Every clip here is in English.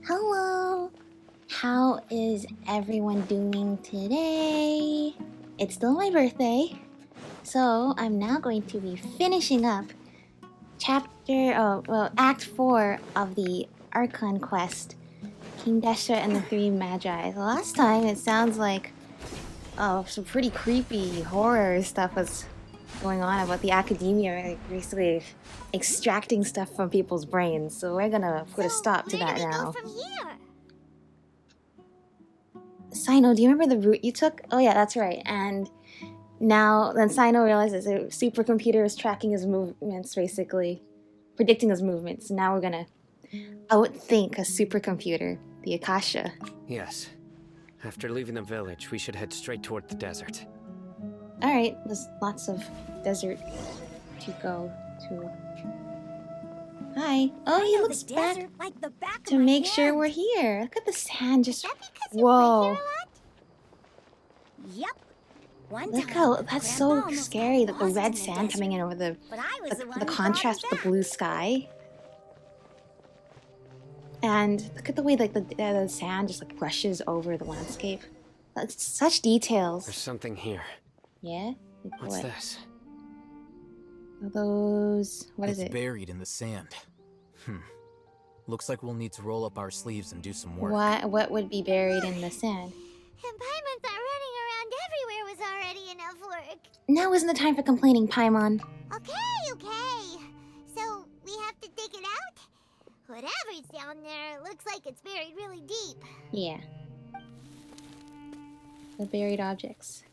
Hello! How is everyone doing today? It's still my birthday, so I'm now going to be finishing up Act 4 of the Archon quest, King Desha and the Three Magi. The last time it sounds like some pretty creepy horror stuff was going on about the academia, like basically extracting stuff from people's brains. So we're gonna put a stop to that now. Go from here? Sino, do you remember the route you took? Oh yeah, that's right. And now, then Sino realizes a supercomputer is tracking his movements, basically. Predicting his movements. Now we're gonna outthink a supercomputer, the Akasha. Yes. After leaving the village, we should head straight toward the desert. Alright, there's lots of desert to go to. Hi. Oh, he looks back like the back to make sure we're here. Look at the sand just... Whoa. Yep. Look how... That's so scary, that the red sand coming in over the contrast with the blue sky. And look at the way like the sand just like brushes over the landscape. That's such details. There's something here. Yeah? What's this? Are those... What is it? It's buried in the sand. Looks like we'll need to roll up our sleeves and do some work. What would be buried in the sand? And Paimon thought running around everywhere was already enough work. Now isn't the time for complaining, Paimon. Okay. So, we have to dig it out? Whatever's down there looks like it's buried really deep. Yeah. The buried objects.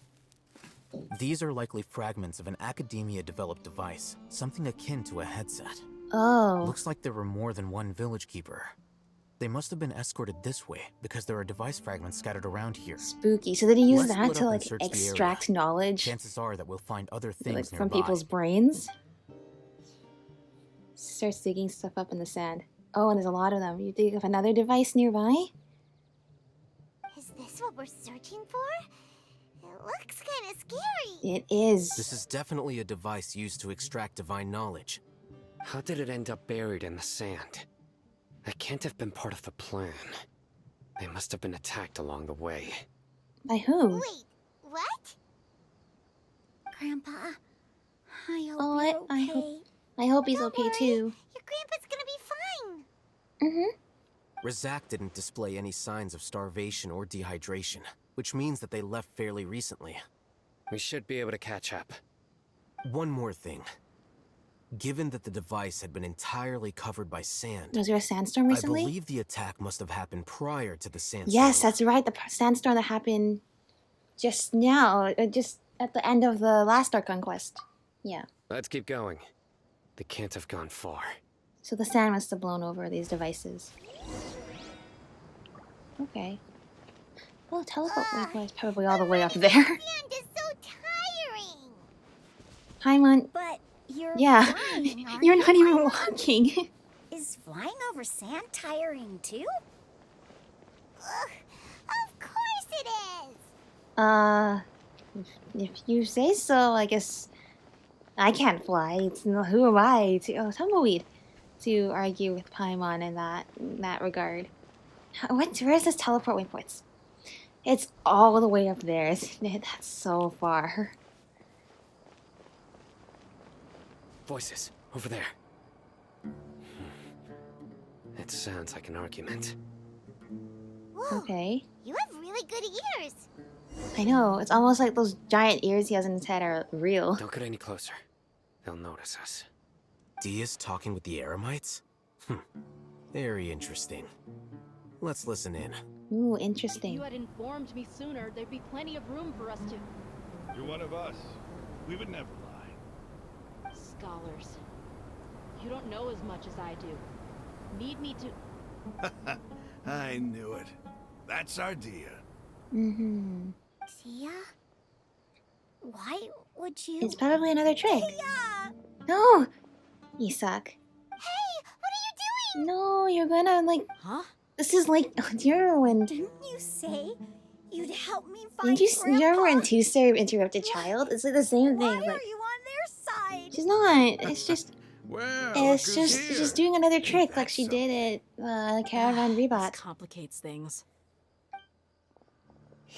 These are likely fragments of an academia-developed device, something akin to a headset. Oh. Looks like there were more than one village keeper. They must have been escorted this way, because there are device fragments scattered around here. Spooky. So did he use Let's that split to up like and search the extract area. knowledge? Chances are that we'll find other things like, nearby. from people's brains? Starts digging stuff up in the sand. Oh, and there's a lot of them. You dig up another device nearby? Is this what we're searching for? It looks kind of scary. It is. This is definitely a device used to extract divine knowledge. How did it end up buried in the sand? That can't have been part of the plan. They must have been attacked along the way. By who? Wait, what? Grandpa, I hope you're okay. I hope he's Don't okay worry. too. Your grandpa's gonna be fine. Razak didn't display any signs of starvation or dehydration, which means that they left fairly recently. We should be able to catch up. One more thing. Given that the device had been entirely covered by sand, Was there a sandstorm recently? I believe the attack must have happened prior to the sandstorm. Yes, that's right. The sandstorm that happened just now, just at the end of the last Archon quest. Yeah. Let's keep going. They can't have gone far. So the sand must have blown over these devices. Okay. Well, teleport waypoint is probably all the way up there. Sand is so tiring. Paimon, But you're yeah, flying, aren't you're you? not even walking. Is flying over sand tiring too? Ugh, of course it is. If you say so, I guess I can't fly. Who am I to tumbleweed to argue with Paimon in that regard? Where's this teleport waypoint? It's all the way up there, isn't it? That's so far. Voices, over there. It sounds like an argument. Whoa, Okay. you have really good ears. I know, it's almost like those giant ears he has in his head are real. Don't get any closer. They'll notice us. Dia's talking with the Eremites? Very interesting. Let's listen in. Ooh, If interesting. you had informed me sooner, there'd be plenty of room for us to... You're one of us. We would never lie. Scholars. You don't know as much as I do. Need me to... I knew it. That's our Dia. Tia? Why would you... It's probably another trick. Tia! No! You suck. Hey, what are you doing? No, you're gonna, like... Huh? This is like... Whirlwind. Didn't you say you'd help me find Didn't you Grandpa? remember in Tuesday Interrupted Child? It's like the same Why thing. are Like, you on their side? she's not. It's just... Well, It's look who's just here. she's doing another Ain't trick that like she did at Caravan This Rebot. complicates things.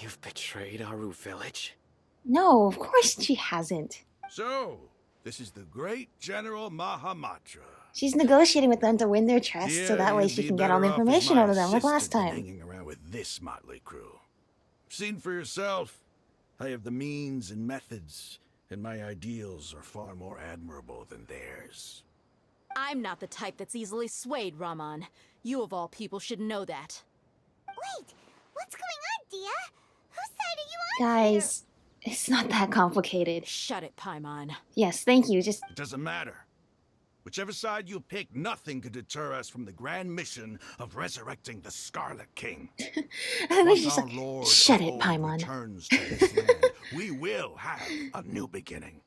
You've betrayed Aru village? No, of course she hasn't. So, this is the great General Mahamatra. She's negotiating with them to win their trust so Yeah, that way you'd she be can get all the better off as information my out of them like last assistant than time. hanging around with this motley crew. Seen for yourself. I have the means and methods, and my ideals are far more admirable than theirs. I'm not the type that's easily swayed, Raman. You of all people should know that. Wait, what's going on, Dia? Whose side are you on Guys, it's not that complicated. Shut it, Paimon. Yes, thank you. Just It doesn't matter. Whichever side you pick, nothing could deter us from the grand mission of resurrecting the Scarlet King. I was Once just our like, Lord shut of it, old Paimon. returns to this land, we will have a new beginning.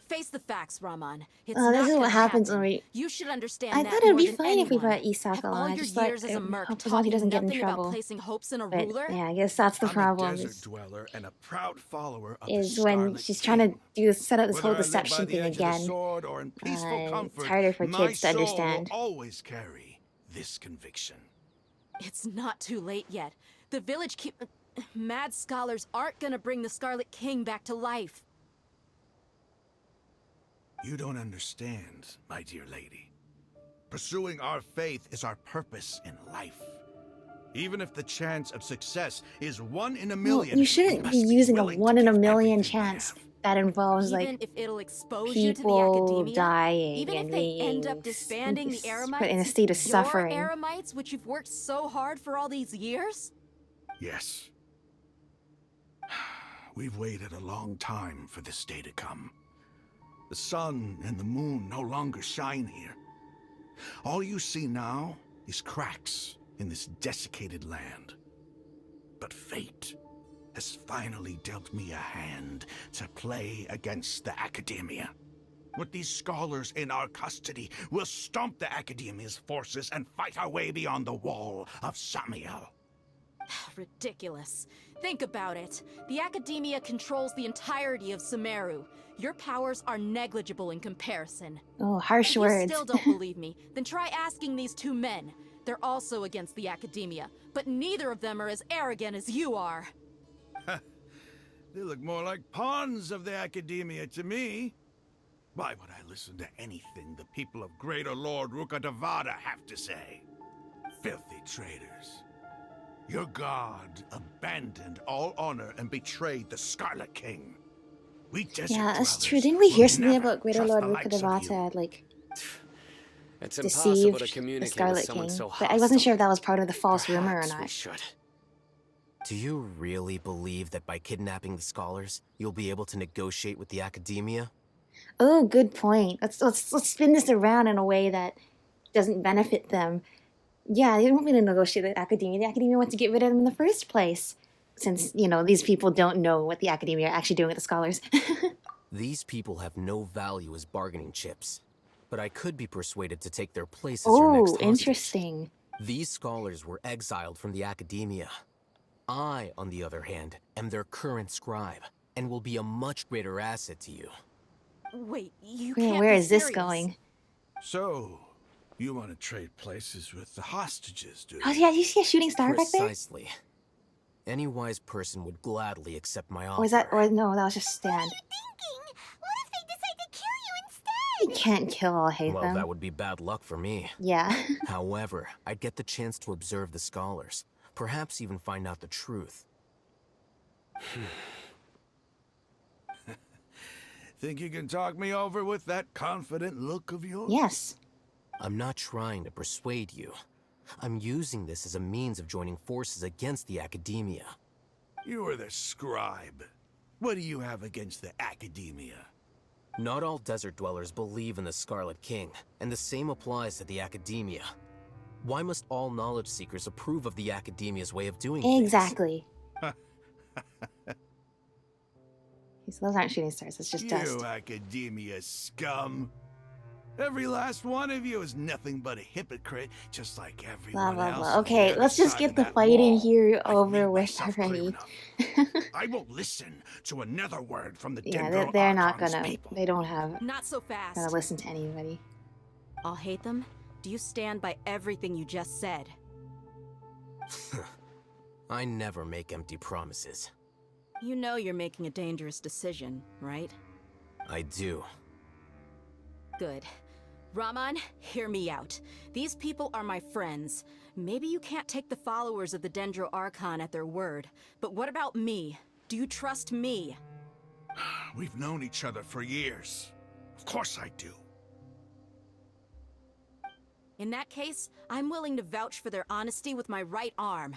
Face the facts, Raman. It's Oh, this not is what gonna happens happen. when we. You should understand I that thought it'd more be than fine if we anyone. brought Isak Have all along. I your just thought years as a merc as long as he taught you doesn't get in nothing about trouble. placing hopes in a But ruler? yeah, I guess that's the I'm problem. a desert Is, dweller and a proud follower of is the when Scarlet she's King. trying to do set up this Whether whole I live by deception the thing edge of the again. sword or in peaceful It's comfort, harder for my kids to soul understand. will always carry this conviction. It's not too late yet. The village keep... Mad scholars aren't gonna bring the Scarlet King back to life. You don't understand, my dear lady. Pursuing our faith is our purpose in life. Even if the chance of success is 1 in a Well, million, you we shouldn't be must using a willing to 1 in a give million everything we chance have. that involves Even like if it'll expose you to the people academia, dying even and if they being end up disbanding the Eremites, put in a state of suffering. your Eremites, which you've worked so hard for all these years? Yes. We've waited a long time for this day to come. The sun and the moon no longer shine here. All you see now is cracks in this desiccated land. But fate has finally dealt me a hand to play against the academia. With these scholars in our custody, we'll stomp the academia's forces and fight our way beyond the wall of Samiel. Ridiculous. Think about it. The academia controls the entirety of Sumeru. Your powers are negligible in comparison. Oh, harsh If you words. still don't believe me, then try asking these 2 men. They're also against the academia, but neither of them are as arrogant as you are. They look more like pawns of the academia to me. Why would I listen to anything the people of Greater Lord Rukkhadevata have to say? Filthy traitors. Your god abandoned all honor and betrayed the Scarlet King. We desert Yeah, that's dwellers true. Didn't we will hear something never about Greater trust Lord the likes of you. Rukkhadevata had like It's impossible to deceived the communicate with Scarlet someone King? so But I wasn't hostile. sure if that was part of the false rumor or Perhaps we not. should. Do you really believe that by kidnapping the scholars, you'll be able to negotiate with the academia? Oh, good point. Let's spin this around in a way that doesn't benefit them. Yeah, they didn't want me to negotiate with academia. The academia wants to get rid of them in the first place. Since, you know, these people don't know what the academia are actually doing with the scholars. These people have no value as bargaining chips. But I could be persuaded to take their place as your next Oh, hostage. interesting. These scholars were exiled from the academia. I, on the other hand, am their current scribe, and will be a much greater asset to you. Wait, you Wait, can't where be is this serious. going? So, you want to trade places with the hostages, do you? Oh, yeah, you see a shooting star back there? Precisely. Any wise person would gladly accept my offer. Or was that, or no, that was just Stan. thinking? What if they decide to kill you You instead? can't kill all Well, Hatham. that would be bad luck for me. Yeah. However, I'd get the chance to observe the scholars. Perhaps even find out the truth. Think you can talk me over with that confident look of yours? Yes. I'm not trying to persuade you. I'm using this as a means of joining forces against the academia. You are the scribe. What do you have against the academia? Not all desert dwellers believe in the Scarlet King, and the same applies to the academia. Why must all knowledge seekers approve of the academia's way of doing things? Exactly. So those aren't shooting stars, it's just You dust. academia scum. Every last one of you is nothing but a hypocrite, just like Blah, everyone blah, else. blah. on the Okay, other let's just side get of the that fighting wall. here I've over made with myself clear already. enough. I won't listen to another word from the Yeah, Dendro they're not Archon's gonna, people. they don't have, Not so gonna fast. listen to anybody. I'll hate them? Do you stand by everything you just said? I never make empty promises. You know you're making a dangerous decision, right? I do. Good. Raman, hear me out. These people are my friends. Maybe you can't take the followers of the Dendro Archon at their word, but what about me? Do you trust me? We've known each other for years. Of course I do. In that case, I'm willing to vouch for their honesty with my right arm.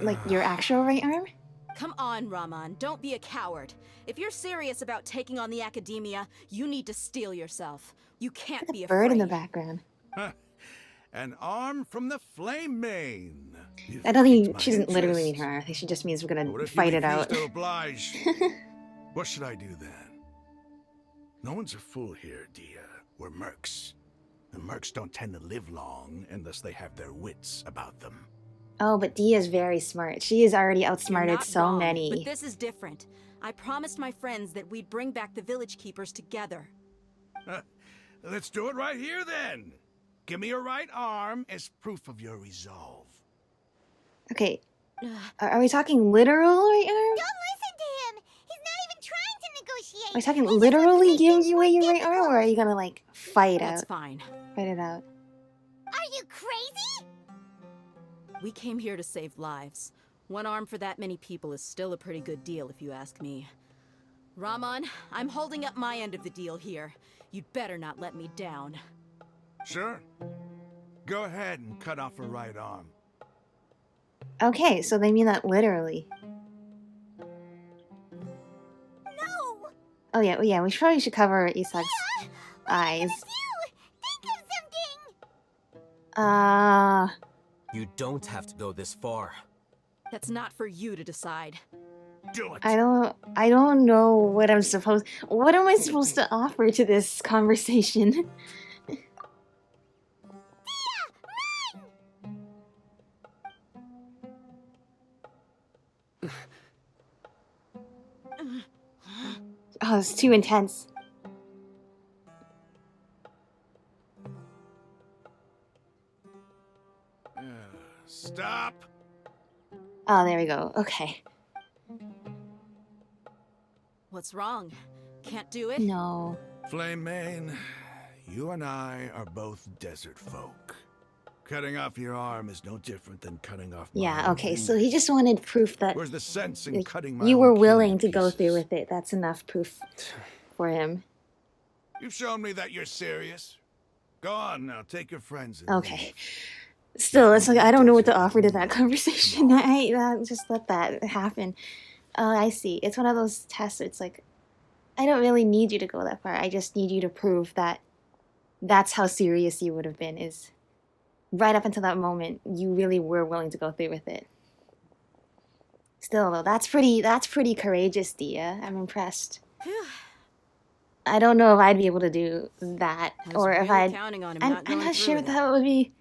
Like your actual right arm? Come on, Raman, don't be a coward. If you're serious about taking on the Academia, you need to steel yourself. You can't be afraid. Bird in the background. An arm from the flame mane. I don't think she doesn't literally mean her arm. I think she just means we're gonna fight it out. To oblige? What should I do then? No one's a fool here, Dia. We're mercs. And mercs don't tend to live long unless they have their wits about them. Oh, but Dia is very smart. She has already You're outsmarted not so wrong, many. But this is different. I promised my friends that we'd bring back the village keepers together. Let's do it right here then. Give me your right arm as proof of your resolve. Okay. Are we talking literal right arm? Don't listen to him! He's not even trying to negotiate! Are we talking He just literally wants to give make you away things your right arm, or are you gonna like fight That's out? fine. Fight it out. Are you crazy? We came here to save lives. One arm for that many people is still a pretty good deal, if you ask me. Raman, I'm holding up my end of the deal here. You'd better not let me down. Sure. Go ahead and cut off her right arm. Okay, so they mean that literally. No! Oh yeah, yeah. We probably should cover Isak's What eyes. are you gonna do? Think of something! You don't have to go this far. That's not for you to decide. Do it. I don't know what I'm supposed. What am I supposed to offer to this conversation? Oh, it's too intense. Stop. Oh, there we go. Okay. What's wrong? Can't do it? No. Flame Mane, you and I are both desert folk. Cutting off your arm is no different than cutting off my Yeah, own okay, so finger. he just wanted proof that Where's the sense in like, cutting my you own were kin willing in to go through pieces? with it. That's enough proof for him. You've shown me that you're serious. Go on now, take your friends and Okay. leave. Still, it's like I don't know what to offer to that conversation. I just let that happen. I see. It's one of those tests. It's like I don't really need you to go that far. I just need you to prove that that's how serious you would have been. Is right up until that moment, you really were willing to go through with it. Still, though, that's pretty courageous, Dia. I'm impressed. I don't know if I'd be able to do that, I was or if really I'd. counting on him I'm not going not through sure with it. that would be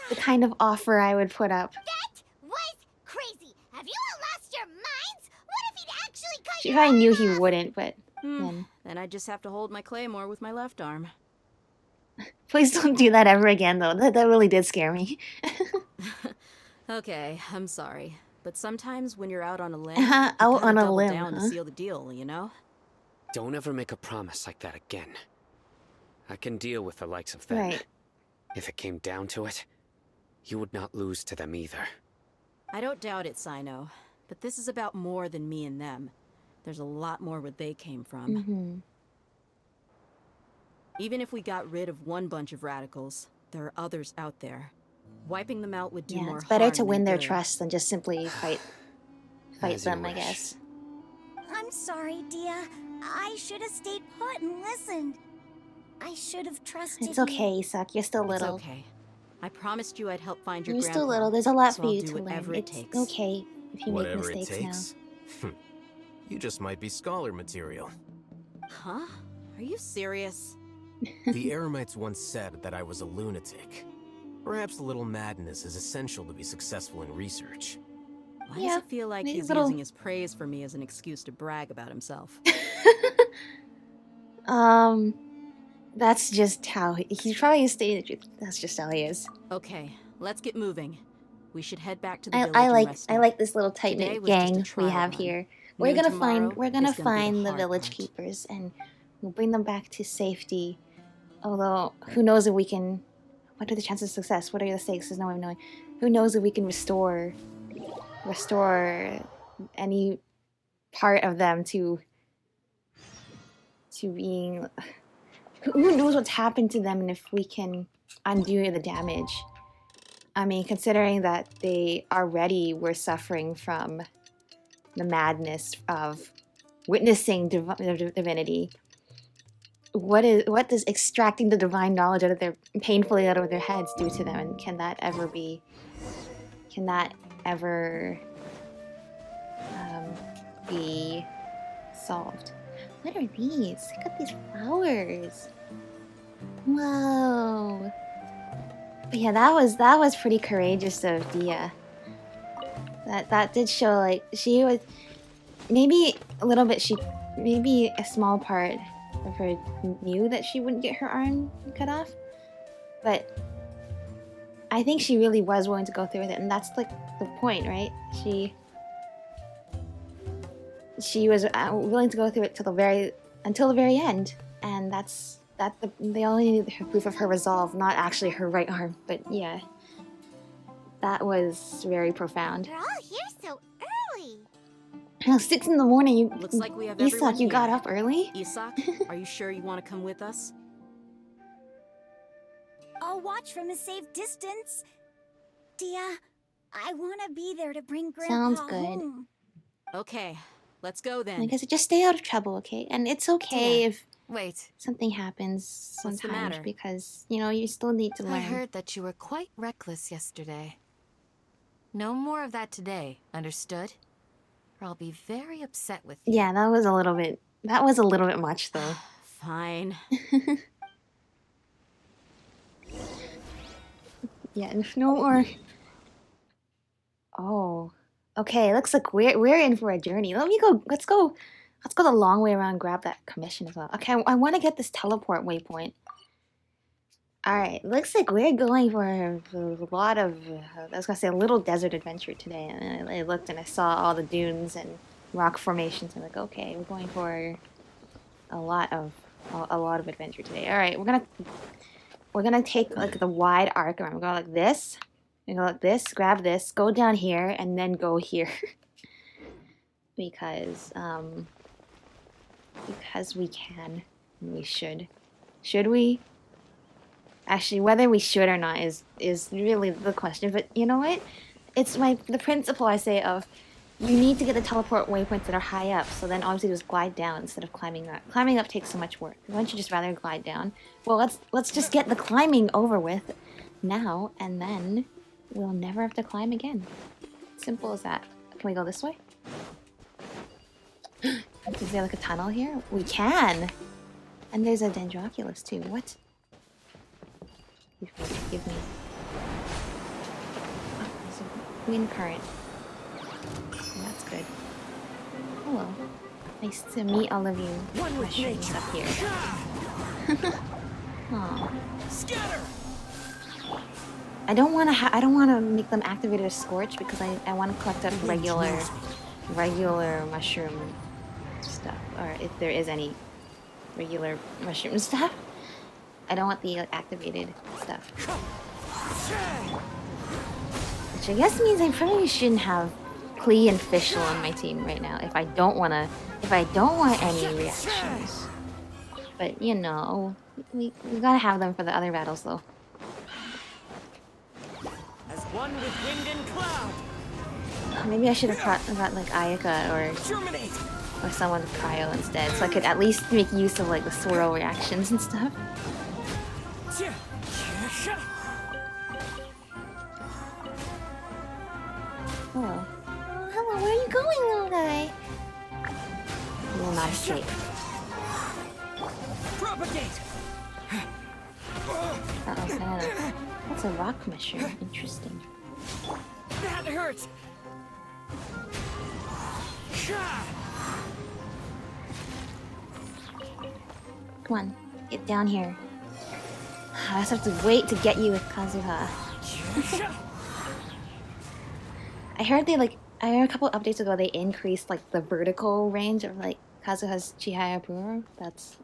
the kind of offer I would put up. That was crazy! Have you all lost your minds? What if he'd actually cut She your probably knew arm he off? wouldn't, but then. Then I just have to hold my claymore with my left arm. Please don't do that ever again, though. That really did scare me. Okay, I'm sorry. But sometimes when you're out on a limb, Out you gotta on a double limb, down to huh? seal the deal, you know? Don't ever make a promise like that again. I can deal with the likes of them. Right. If it came down to it, you would not lose to them either. I don't doubt it, Sino. But this is about more than me and them. There's a lot more where they came from. Mm-hmm. Even if we got rid of one bunch of radicals, there are others out there. Wiping them out would do Yeah, more it's better harm to than win their good. trust than just simply fight As you them, I wish. guess. I'm sorry, Dia. I should have stayed put and listened. I should have trusted It's you. okay, Isak. You're still It's little. okay. I promised you I'd help find your You're grandpa. still little. There's a lot so for I'll you do to learn. whatever it It's takes. okay if you make Whatever it mistakes now. takes. You just might be scholar material. Huh? Are you serious? The Eremites once said that I was a lunatic. Perhaps a little madness is essential to be successful in research. Why Yeah, does it feel like maybe he's little- using his praise for me as an excuse to brag about himself? That's just how he's probably stating the truth. That's just how he is. Okay, let's get moving. We should head back to the village I and like rest I up. like this little tight Today knit was just a gang we trial have run. here. Noon tomorrow We're gonna is gonna be find the hard village part. keepers and we'll bring them back to safety. Although who knows if we can. What are the chances of success? What are the stakes? There's no way of knowing. Who knows if we can restore any part of them to being. Who knows what's happened to them and if we can undo the damage. I mean, considering that they already were suffering from the madness of witnessing divinity. What does extracting the divine knowledge painfully out of their heads do to them? And can that ever be solved? What are these? Look at these flowers. Whoa. But yeah, that was pretty courageous of Dia. That did show like she was maybe a little bit maybe a small part of her knew that she wouldn't get her arm cut off, but I think she really was willing to go through with it, and that's like the point, right? She was willing to go through it until the very end, and they only needed her proof of her resolve, not actually her right arm. But yeah, that was very profound. You're all here so early. Now 6 in the morning. Looks like we have everyone Isak, you got here. up early? Isak, are you sure you want to come with us? I'll watch from a safe distance. Dia, I want to be there to bring Grandpa Sounds good. home. Okay, let's go then. I guess just stay out of trouble, okay? And it's okay if Wait, something happens What's the sometimes matter? because, you still need to learn. I heard that you were quite reckless yesterday. No more of that today, understood? Or I'll be very upset with you. Yeah, that was a little bit much though. Fine. Yeah, no more. Oh. Okay, looks like we're in for a journey. Let's go the long way around and grab that commission as well. Okay, I want to get this teleport waypoint. Alright, looks like we're going for a lot of, I was gonna say a little desert adventure today. And I looked and I saw all the dunes and rock formations. I'm like, okay, we're going for a lot of adventure today. Alright, we're gonna take like the wide arc around. We're going like this. We go like this, grab this, go down here, and then go here. because we can. And we should. Should we? Actually, whether we should or not is really the question. But you know what? It's the principle I say of you need to get the teleport waypoints that are high up. So then obviously just glide down instead of climbing up. Climbing up takes so much work. Why don't you just rather glide down? Well, let's just get the climbing over with now, and then we'll never have to climb again. Simple as that. Can we go this way? Is there like a tunnel here? We can! And there's a Dendroculus too. What? Give me. Oh, there's a wind current. That's good. Hello. Nice to meet all of you mushrooms up here. Aw. I don't want to make them activated as Scorch because I want to collect up regular mushroom stuff, or if there is any regular mushroom stuff. I don't want the activated stuff. Which I guess means I probably shouldn't have Klee and Fischl on my team right now if I don't want any reactions. But we gotta have them for the other battles though. As one with wind and cloud. Maybe I should have got like Ayaka or someone with Cryo instead, so I could at least make use of like the swirl reactions and stuff. Hello. Oh, hello, where are you going, little guy? You will not escape. Propagate. Uh-oh, that's a rock mushroom. Interesting. That hurts. Come on, get down here. I just have to wait to get you with Kazuha. I heard I heard a couple updates ago they increased like the vertical range of like Kazuha's Chihaya Puro. That's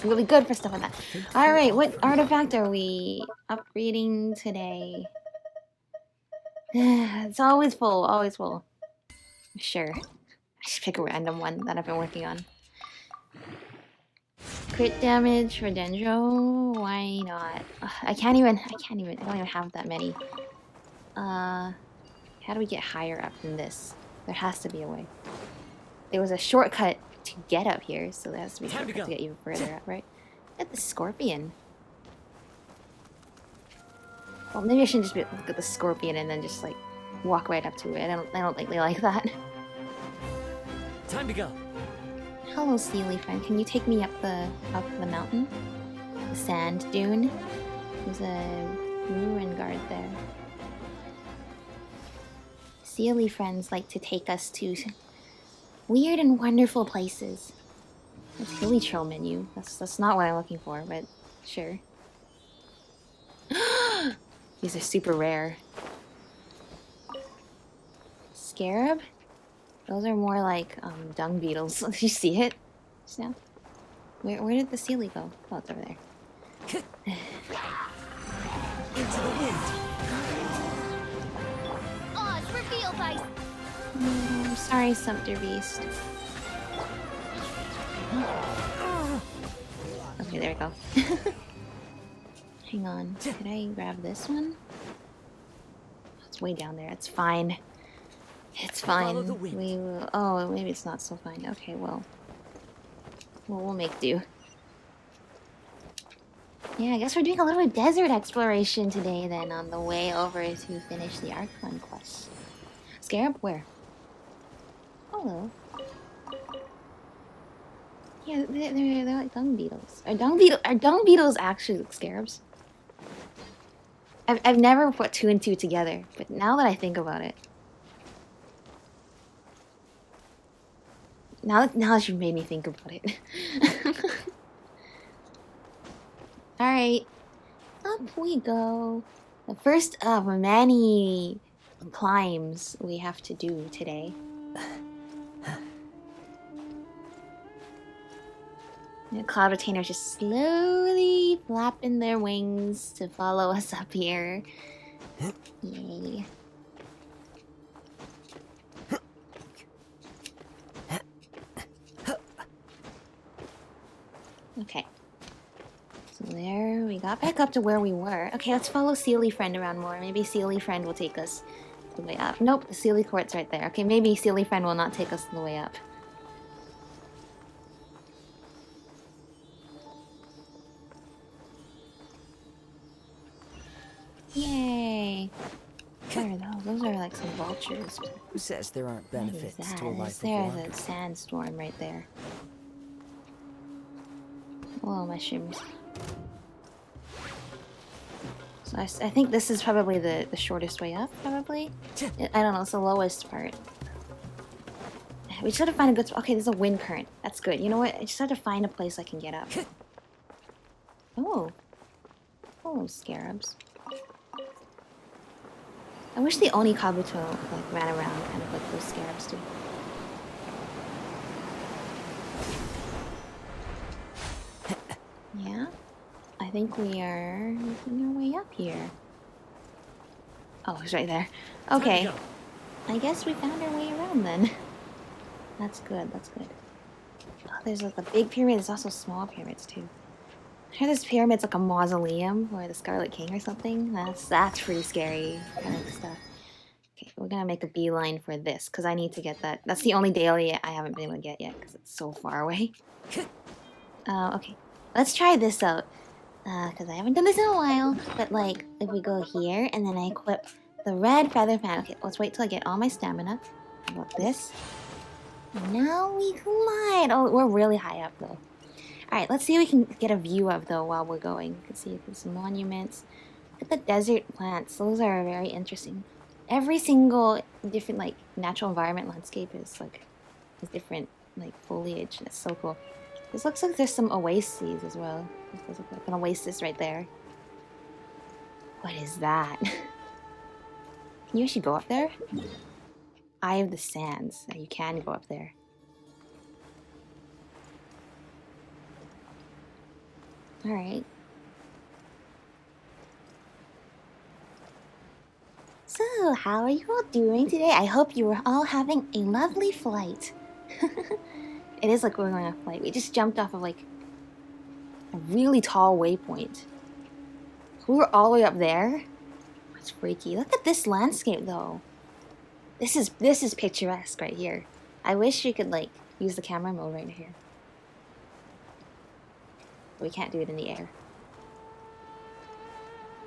really good for stuff like that. Alright, what artifact are we upgrading today? It's always full, always full. Sure. I should pick a random one that I've been working on. Crit damage for Dendro? Why not? Ugh, I don't even have that many. How do we get higher up than this? There has to be a way. There was a shortcut to get up here, so there has to be a shortcut to get even further up, right? Get the scorpion. Well, maybe I shouldn't just look at the scorpion and then just like walk right up to it. I don't think they like that. Time to go. Hello, Sealy friend. Can you take me up the mountain? The sand dune. There's a ruin guard there. Sealy friends like to take us to weird and wonderful places. It's hilly trail menu. That's not what I'm looking for, but sure. These are super rare. Scarab? Those are more like dung beetles. Did you see it? Just now? Where did the Sealy go? Oh, it's over there. Into the wind. Oh, it's reveal dice. I'm sorry, Sumpter Beast. Okay, there we go. Hang on. Did I grab this one? It's way down there. It's fine. It's fine. We will. Oh, maybe it's not so fine. Okay, well, we'll make do. Yeah, I guess we're doing a little bit of desert exploration today then on the way over to finish the Archon quest. Scarab, where? Hello. Yeah, they're like dung beetles. Are dung beetles actually like scarabs? I've never put two and two together, but now that I think about it. Now that you've made me think about it. Alright. Up we go. The first of many climbs we have to do today. The cloud retainers just slowly flapping their wings to follow us up here. Yay. Okay. So there, we got back up to where we were. Okay, let's follow Sealy Friend around more. Maybe Sealy Friend will take us the way up. Nope, the Sealy Court's right there. Okay, maybe Sealy Friend will not take us the way up. Yay! What are those? Those are like some vultures. Who says there aren't benefits to a life of There's wonder? a sandstorm right there. Hello, mushrooms. So I think this is probably the shortest way up, probably? I don't know, it's the lowest part. We just have to find a good spot. Okay, there's a wind current. That's good. You know what? I just have to find a place I can get up. Oh. Oh, scarabs. I wish the Oni Kabuto like ran around kind of like those scarabs do. Yeah, I think we are making our way up here. Oh, it's right there. Okay, I guess we found our way around then. That's good, that's good. Oh, there's like a big pyramid, there's also small pyramids too. I heard this pyramid's like a mausoleum for the Scarlet King or something. That's pretty scary kind of stuff. Okay, we're gonna make a beeline for this because I need to get that. That's the only daily I haven't been able to get yet because it's so far away. Okay, let's try this out because I haven't done this in a while. But like, if we go here and then I equip the red feather fan. Okay, let's wait till I get all my stamina. How about this? And now we glide. Oh, we're really high up though. Alright, let's see what we can get a view of, though, while we're going. You can see some monuments. Look at the desert plants. Those are very interesting. Every single different, like, natural environment landscape is, like, has different, like, foliage. That's so cool. This looks like there's some oases as well. There's like an oasis right there. What is that? Can you actually go up there? Eye of the Sands. You can go up there. Alright. So, how are you all doing today? I hope you were all having a lovely flight. It is like we're going on a flight. We just jumped off of like a really tall waypoint. We were all the way up there. That's freaky. Look at this landscape though. This is picturesque right here. I wish we could like use the camera mode right here. We can't do it in the air.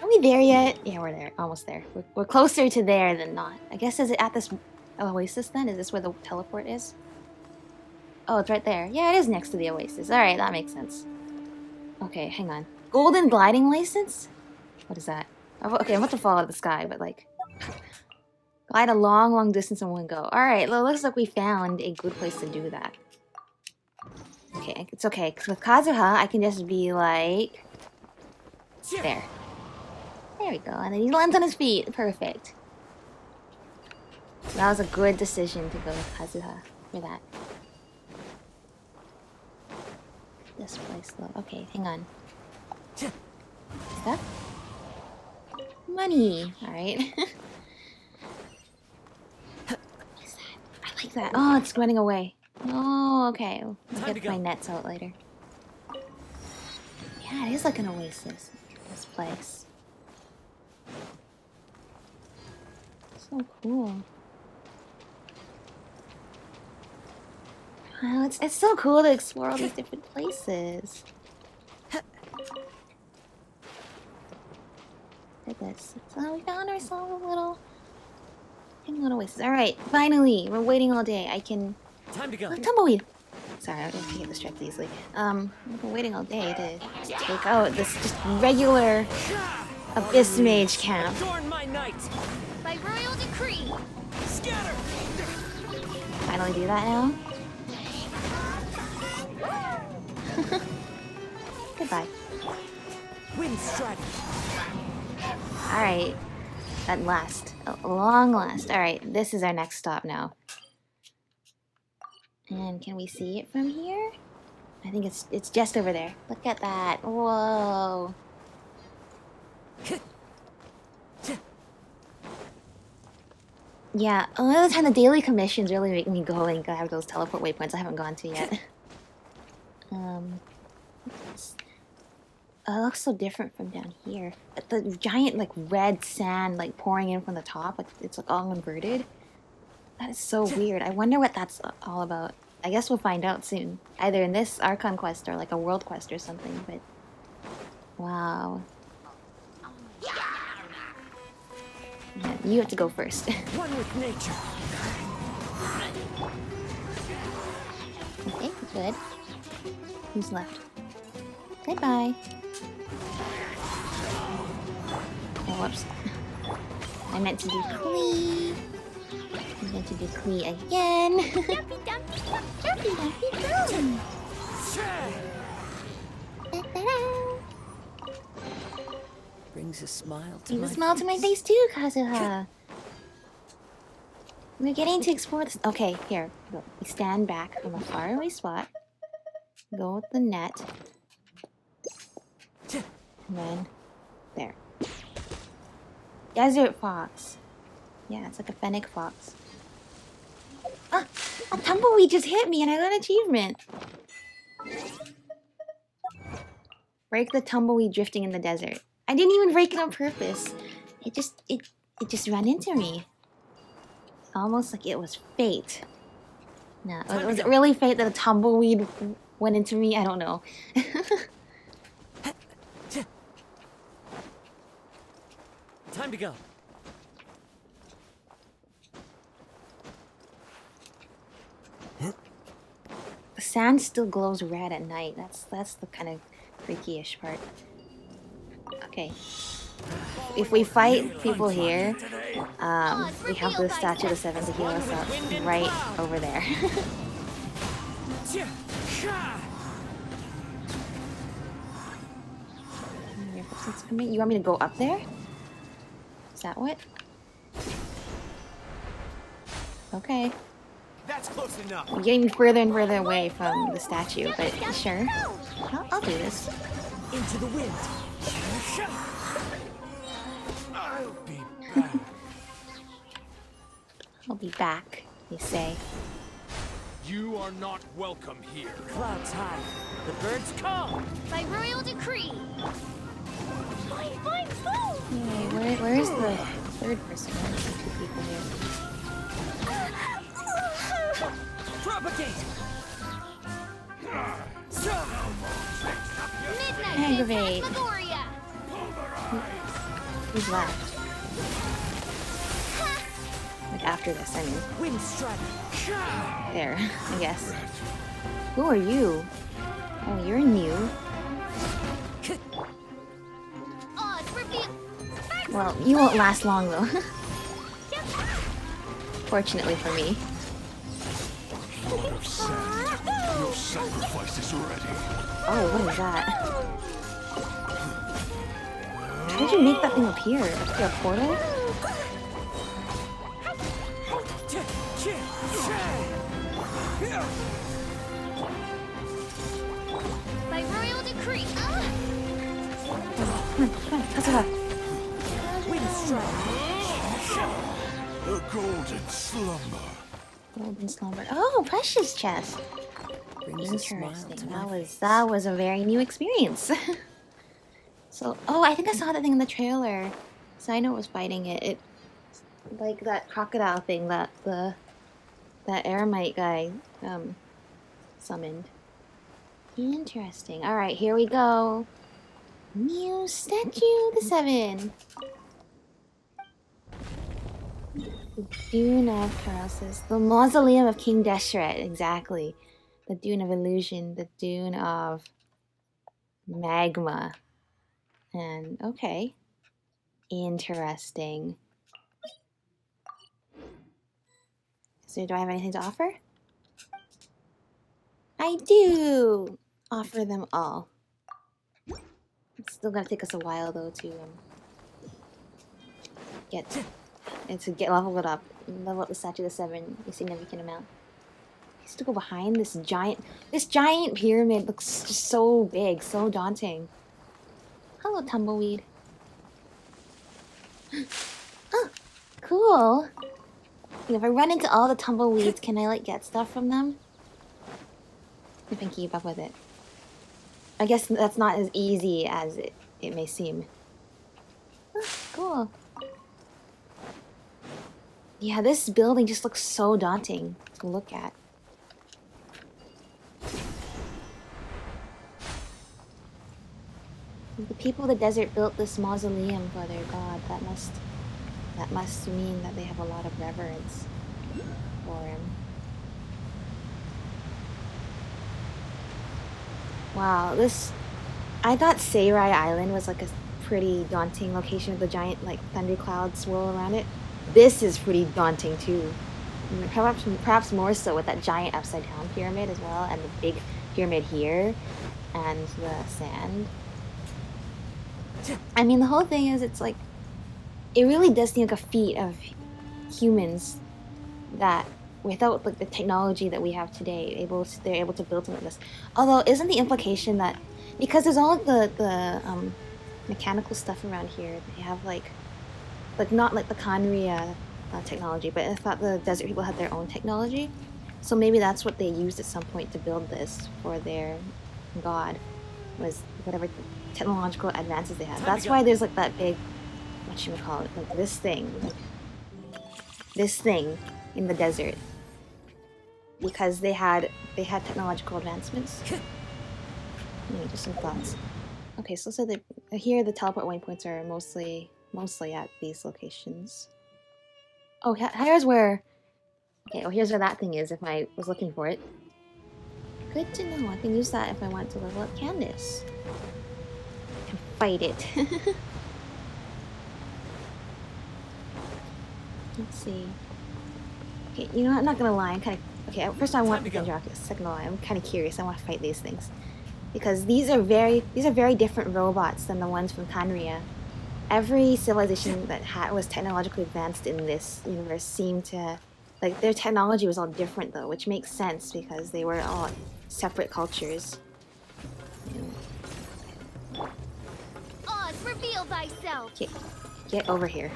Are we there yet? Yeah, we're there. Almost there. We're closer to there than not. I guess is it at this oasis then? Is this where the teleport is? Oh, it's right there. Yeah, it is next to the oasis. Alright, that makes sense. Okay, hang on. Golden gliding license? What is that? Okay, I'm about to fall out of the sky, but like... glide a long, long distance in one go. Alright, well, it looks like we found a good place to do that. Okay, it's okay, because with Kazuha, I can just be like... there. There we go, and then he lands on his feet. Perfect. That was a good decision to go with Kazuha for that. This place, though. Okay, hang on. Stuff? Money! Alright. What is that? I like that. Oh, it's running away. Oh, okay. I'll get my nets out later. Yeah, it is like an oasis. This place. So cool. Wow, it's so cool to explore all these different places. Look at this. So we found ourselves a little oasis. Alright, finally! We're waiting all day. I can... Time to go. Oh, tumbleweed! Sorry, I don't get distracted easily. We've been waiting all day to just take out this just regular Abyss Mage camp. Adorn my night. By royal decree. Scatter. Finally do that now. Goodbye. Wind strategy. Alright. At last. At long last. Alright, this is our next stop now. And can we see it from here? I think it's just over there. Look at that. Whoa. Yeah, a lot of the time the daily commissions really make me go and grab those teleport waypoints I haven't gone to yet. It looks so different from down here. The giant like red sand like pouring in from the top, like it's like all inverted. That is so weird. I wonder what that's all about. I guess we'll find out soon. Either in this Archon quest or like a world quest or something, but... wow. Yeah, you have to go first. One with nature. Okay, good. Who's left? Goodbye. Oh, whoops. I meant to do Klee. I'm going to do Klee again. Jumpy dumpy dump, jumpy dumpy dum. Brings a smile to Brings my a smile to my face too, Kazuha. We're getting to explore this. Okay, here. Go. We stand back from a faraway spot. Go with the net. And then there. Desert fox. Yeah, it's like a fennec fox. Ah! A tumbleweed just hit me and I got an achievement! Break the tumbleweed drifting in the desert. I didn't even break it on purpose. It just ran into me. Almost like it was fate. No, was it really fate that a tumbleweed went into me? I don't know. Time to go. The sand still glows red at night. That's the kind of freaky-ish part. Okay. If we fight people here, we have the Statue of the Seven to heal us up right over there. You want me to go up there? Is that what? Okay. That's close enough. I'm getting further and further away from the statue, but sure. I'll do this. Into the wind. I'll be back. I'll be back, you say. You are not welcome here. Clouds high. The birds come. By royal decree. Fine, boom! Yay, where is the third person? I see two people here. Propagate. Midnight Aggravate. Phantasmagoria. Who's left? Like after this, I mean. Wind strike. There, I guess. Who are you? Oh, you're new. Oh, it's revealed. Well, you won't last long though. Fortunately for me. Lord of Sand, your sacrifice is ready. Oh, what is that? How did you make that thing appear? Through a portal? By royal decree. Come on, pass it up. Wind strike. A golden slumber. Golden slumber. Oh, precious chest. Brings a smile Interesting. to my face. That was a very new experience. So, oh, I think I saw that thing in the trailer. So I know it was fighting it. It, like that crocodile thing that that Aramite guy summoned. Interesting. All right, here we go. New statue, the 7. The Dune of Paralysis. The Mausoleum of King Deshret, exactly. The Dune of Illusion. The Dune of Magma. And, okay. Interesting. So, do I have anything to offer? I do! Offer them all. It's still gonna take us a while, though, to level it up. Level up the statue to 7 a significant amount. I used to go behind this giant pyramid looks just so big, so daunting. Hello, tumbleweed. Oh, cool. If I run into all the tumbleweeds, can I like get stuff from them? If I can keep up with it. I guess that's not as easy as it may seem. Oh, cool. Yeah, this building just looks so daunting to look at. The people of the desert built this mausoleum for their god. That must mean that they have a lot of reverence for him. Wow, I thought Seirai Island was like a pretty daunting location with the giant like thunderclouds swirl around it. This is pretty daunting too. Perhaps more so with that giant upside down pyramid as well, and the big pyramid here, and the sand. I mean, the whole thing is, it's like, it really does seem like a feat of humans that, without like the technology that we have today, they're able to build something like this. Although, isn't the implication that because there's all like the mechanical stuff around here, they have like not like the Khaenri'ah technology, but I thought the desert people had their own technology, so maybe that's what they used at some point to build this for their god, was whatever technological advances they had. That's why there's like that big, whatchamacallit, like this thing in the desert, because they had technological advancements. Just some thoughts. Okay, so that here the teleport waypoints are mostly at these locations. Oh, here's where. Okay, here's where that thing is if I was looking for it. Good to know. I can use that if I want to level up Candace. I can fight it. Let's see. Okay, you know what? I'm not gonna lie. I'm kind of okay. First, I want Androcus. Second of all, I'm kind of curious. I want to fight these things because these are very different robots than the ones from Khaenri'ah, every civilization that was technologically advanced in this universe seemed to, like, their technology was all different though, which makes sense because they were all separate cultures. Oz, reveal thyself. Get over here.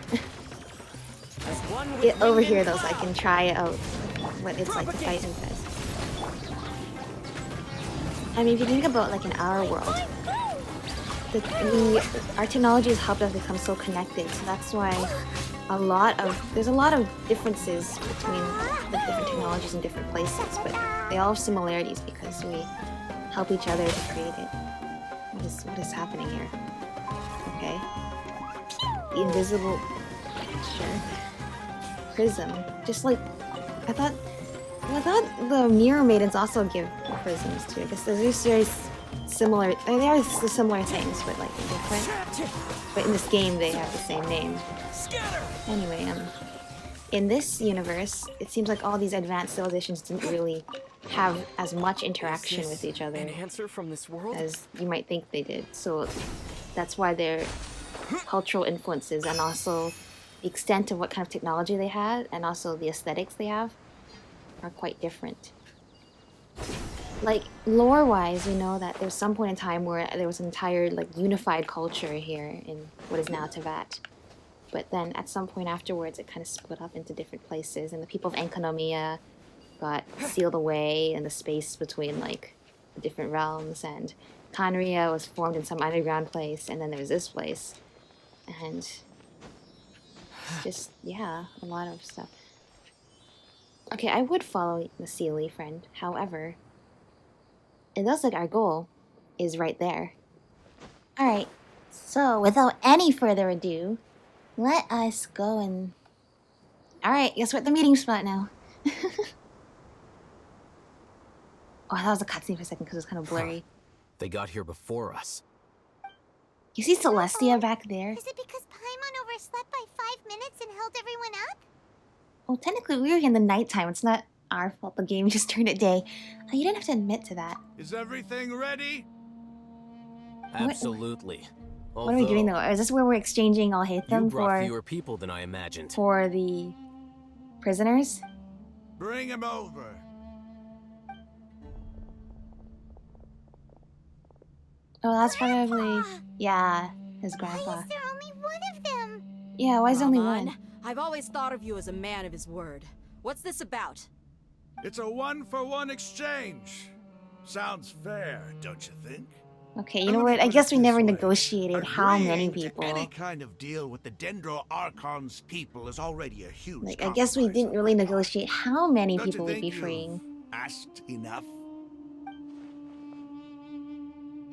As one with Get over wind here and though so I cloud. can try out what it's like to fight you guys. I mean, if you think about, like, in our world, our technology has helped us become so connected, so that's why there's a lot of differences between the different technologies in different places, but they all have similarities because we help each other to create it. What is happening here? Okay. The invisible, sure, prism. Just like I thought the mirror maidens also give prisms too. I guess they're just very similar. They are similar things, but like different. But in this game, they have the same name. Anyway, in this universe, it seems like all these advanced civilizations didn't really have as much interaction with each other an answer from this world? as you might think they did. So that's why their cultural influences and also the extent of what kind of technology they had and also the aesthetics they have are quite different. Like, lore-wise, we know that there's some point in time where there was an entire, like, unified culture here in what is now Teyvat. But then at some point afterwards, it kind of split up into different places, and the people of Enkanomiya got sealed away in the space between, like, the different realms, and Khaenri'ah was formed in some underground place, and then there's this place. And it's just, yeah, a lot of stuff. Okay, I would follow the Sealy friend. However, it looks like our goal is right there. Alright, so without any further ado, let us go and... Alright, guess we're at the meeting spot now. Oh, that was a cutscene for a second because it was kind of blurry. They got here before us. You see Celestia back there? Is it because Paimon overslept by 5 minutes and held everyone up? Well, technically we were in the nighttime. It's not our fault the game just turned it day. You didn't have to admit to that. Is everything ready? Absolutely. What are we doing though? Is this where we're exchanging all hate them You brought for fewer people than I imagined. for the prisoners? Bring him over. Oh, that's probably his grandpa. Why is there only one of them? Yeah, why is there only Raman, one? I've always thought of you as a man of his word. What's this about? It's a 1-for-1 exchange. Sounds fair, don't you think? Okay, you know what? I guess we never negotiated how many Agreeing to people. any kind of deal with the Dendro Archon's people is already a huge Like, I guess we didn't really negotiate how many Don't you people we'd be think freeing. you've asked enough?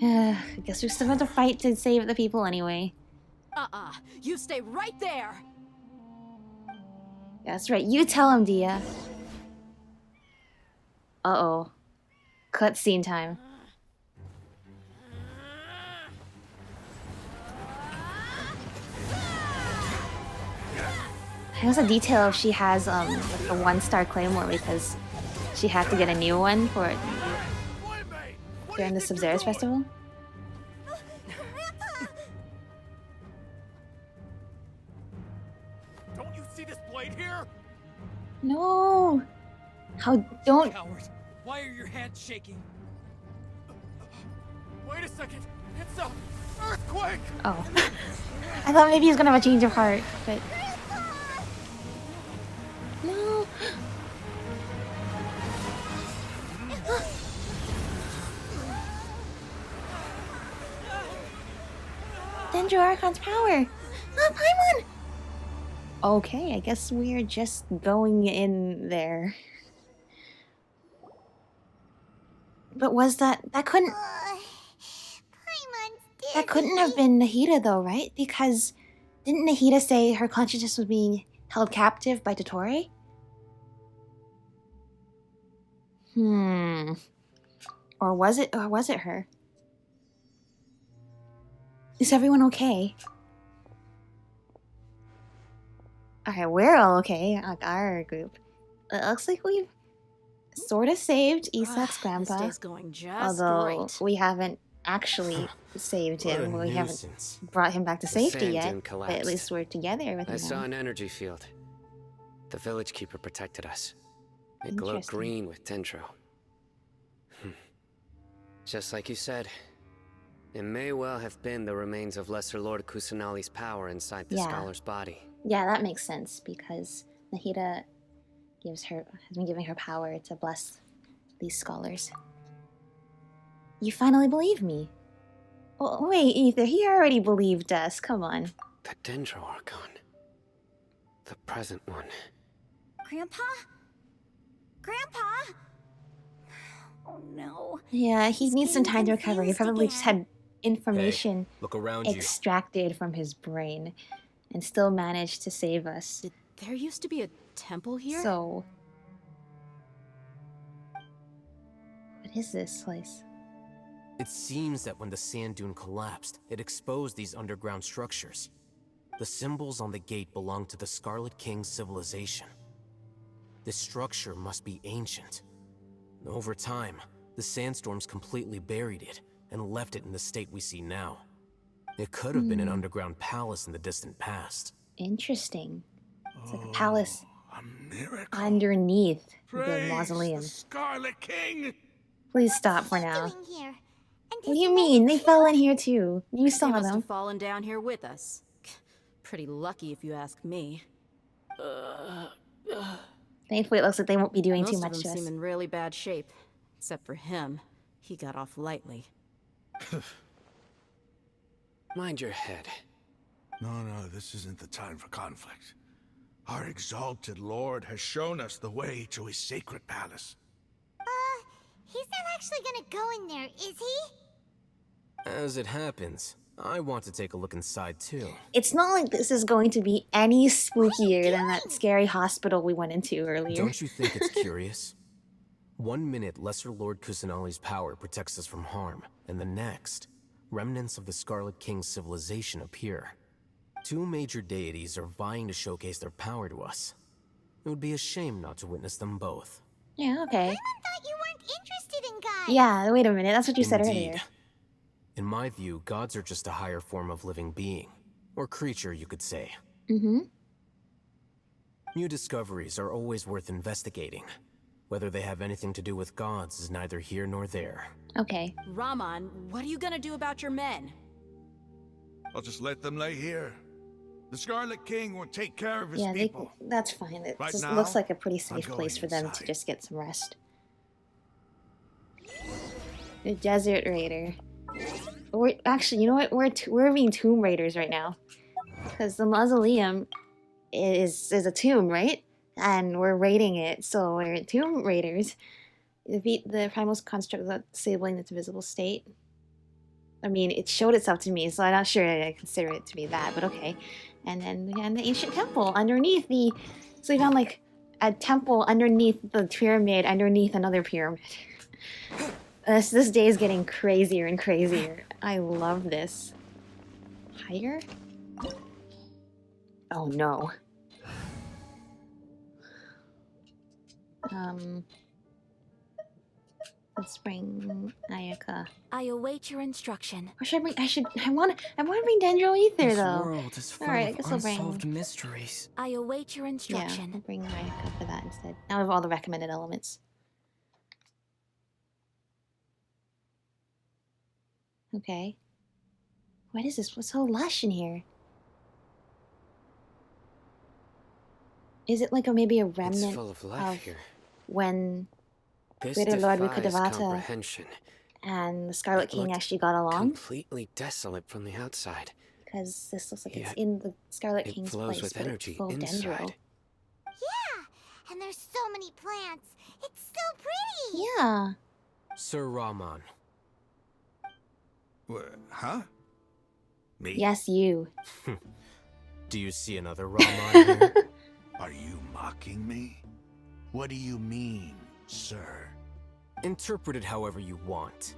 I guess we still have to fight to save the people anyway. You stay right there! That's right, you tell him, Dia. Uh-oh. Cutscene time. There's a detail if she has like a 1-star claymore because she had to get a new one for during the Sub-Zero's festival. Don't you see this blade here? No. How don't Coward, why are your hands shaking? Wait a second. It's a earthquake. Oh. I thought maybe he was gonna have a change of heart, but no. Dendro Archon's power! Oh, Paimon! Okay, I guess we're just going in there. But was that couldn't Paimon's dead. that couldn't have been Nahida though, right? Because didn't Nahida say her consciousness was being held captive by Totore? Or was it her? Is everyone okay? Okay, we're all okay, like our group. It looks like we've sort of saved Isak's grandpa. This day's going just Although great. we haven't actually saved What a him. Well, we haven't nuisance. brought him back to The safety sand yet, dune but at collapsed. least we're together with I him saw now. an energy field. The village keeper protected us. It glowed Interesting. green with dendro. Just like you said, it may well have been the remains of Lesser Lord Kusanali's power inside the Yeah. scholar's body. Yeah, that makes sense because Nahida has been giving her power to bless these scholars. You finally believe me. Oh, wait, Ether, he already believed us. Come on. The dendro archon. The present one. Grandpa? Grandpa? Oh no. Yeah, he He's needs some getting time to recover. He confused probably just again. had information Look around you. extracted from his brain and still managed to save us. There used to be a temple here? So, what is this place? It seems that when the sand dune collapsed, it exposed these underground structures. The symbols on the gate belong to the Scarlet King's civilization. This structure must be ancient. Over time, the sandstorms completely buried it and left it in the state we see now. It could have been an underground palace in the distant past. Interesting. It's like a palace A miracle. underneath the Praise mausoleum. the Scarlet King. Please stop for now. Doing here? And What does do you he mean? They like fell in here too. You They saw must them. have fallen down here with us. Pretty lucky if you ask me. Thankfully, it looks like they won't be doing Most too of much them to us. seem in really bad shape. Except for him. He got off lightly. Mind your head. No, this isn't the time for conflict. Our exalted lord has shown us the way to his sacred palace. He's not actually gonna go in there, is he? As it happens, I want to take a look inside too. It's not like this is going to be any spookier than that scary hospital we went into earlier. Don't you think it's curious? One minute, Lesser Lord Kusanali's power protects us from harm, and the next, remnants of the Scarlet King's civilization appear. Two major deities are vying to showcase their power to us. It would be a shame not to witness them both. Yeah, okay. I thought you weren't interested in gods. Yeah, wait a minute. That's what you said Indeed. earlier. In my view, gods are just a higher form of living being, or creature, you could say. Mm-hmm. New discoveries are always worth investigating. Whether they have anything to do with gods is neither here nor there. Okay. Raman, what are you gonna do about your men? I'll just let them lay here. The Scarlet King will take care of his Yeah, people. that's fine. It Right just now, looks like a pretty I'm safe place for going them to inside. just get some rest. The Desert Raider. We're actually, you know what? We're being Tomb Raiders right now, because the mausoleum is a tomb, right? And we're raiding it, so we're Tomb Raiders. Defeat the primal construct without disabling its visible state. I mean, it showed itself to me, so I'm not sure I consider it to be that, but okay. And then we had the ancient temple underneath the... So we found, like, a temple underneath the pyramid, underneath another pyramid. This day is getting crazier and crazier. I love this. Higher? Oh, no. Let's bring Ayaka. I await your instruction. Or should I bring? I want to bring Dendro Ether This though. world is full Alright, I of guess I'll bring- unsolved mysteries. I await your Yeah, instruction. I'll bring Ayaka for that instead. Now I have all the recommended elements. Okay. What is this? What's so lush in here? Is it like maybe a It's remnant full of life here. when This Greater Lord defies Rukkhadevata comprehension. and the Scarlet It King looked actually got along? Completely desolate from the outside. Because this looks like it's Yeah. in the Scarlet It King's flows place, with but it's energy full of inside. Dendro. Yeah, and there's so many plants. It's so pretty. Yeah. Sir Raman, Huh? Me? Yes, you. do you see another Raman here? Are you mocking me? What do you mean, sir? Interpret it however you want,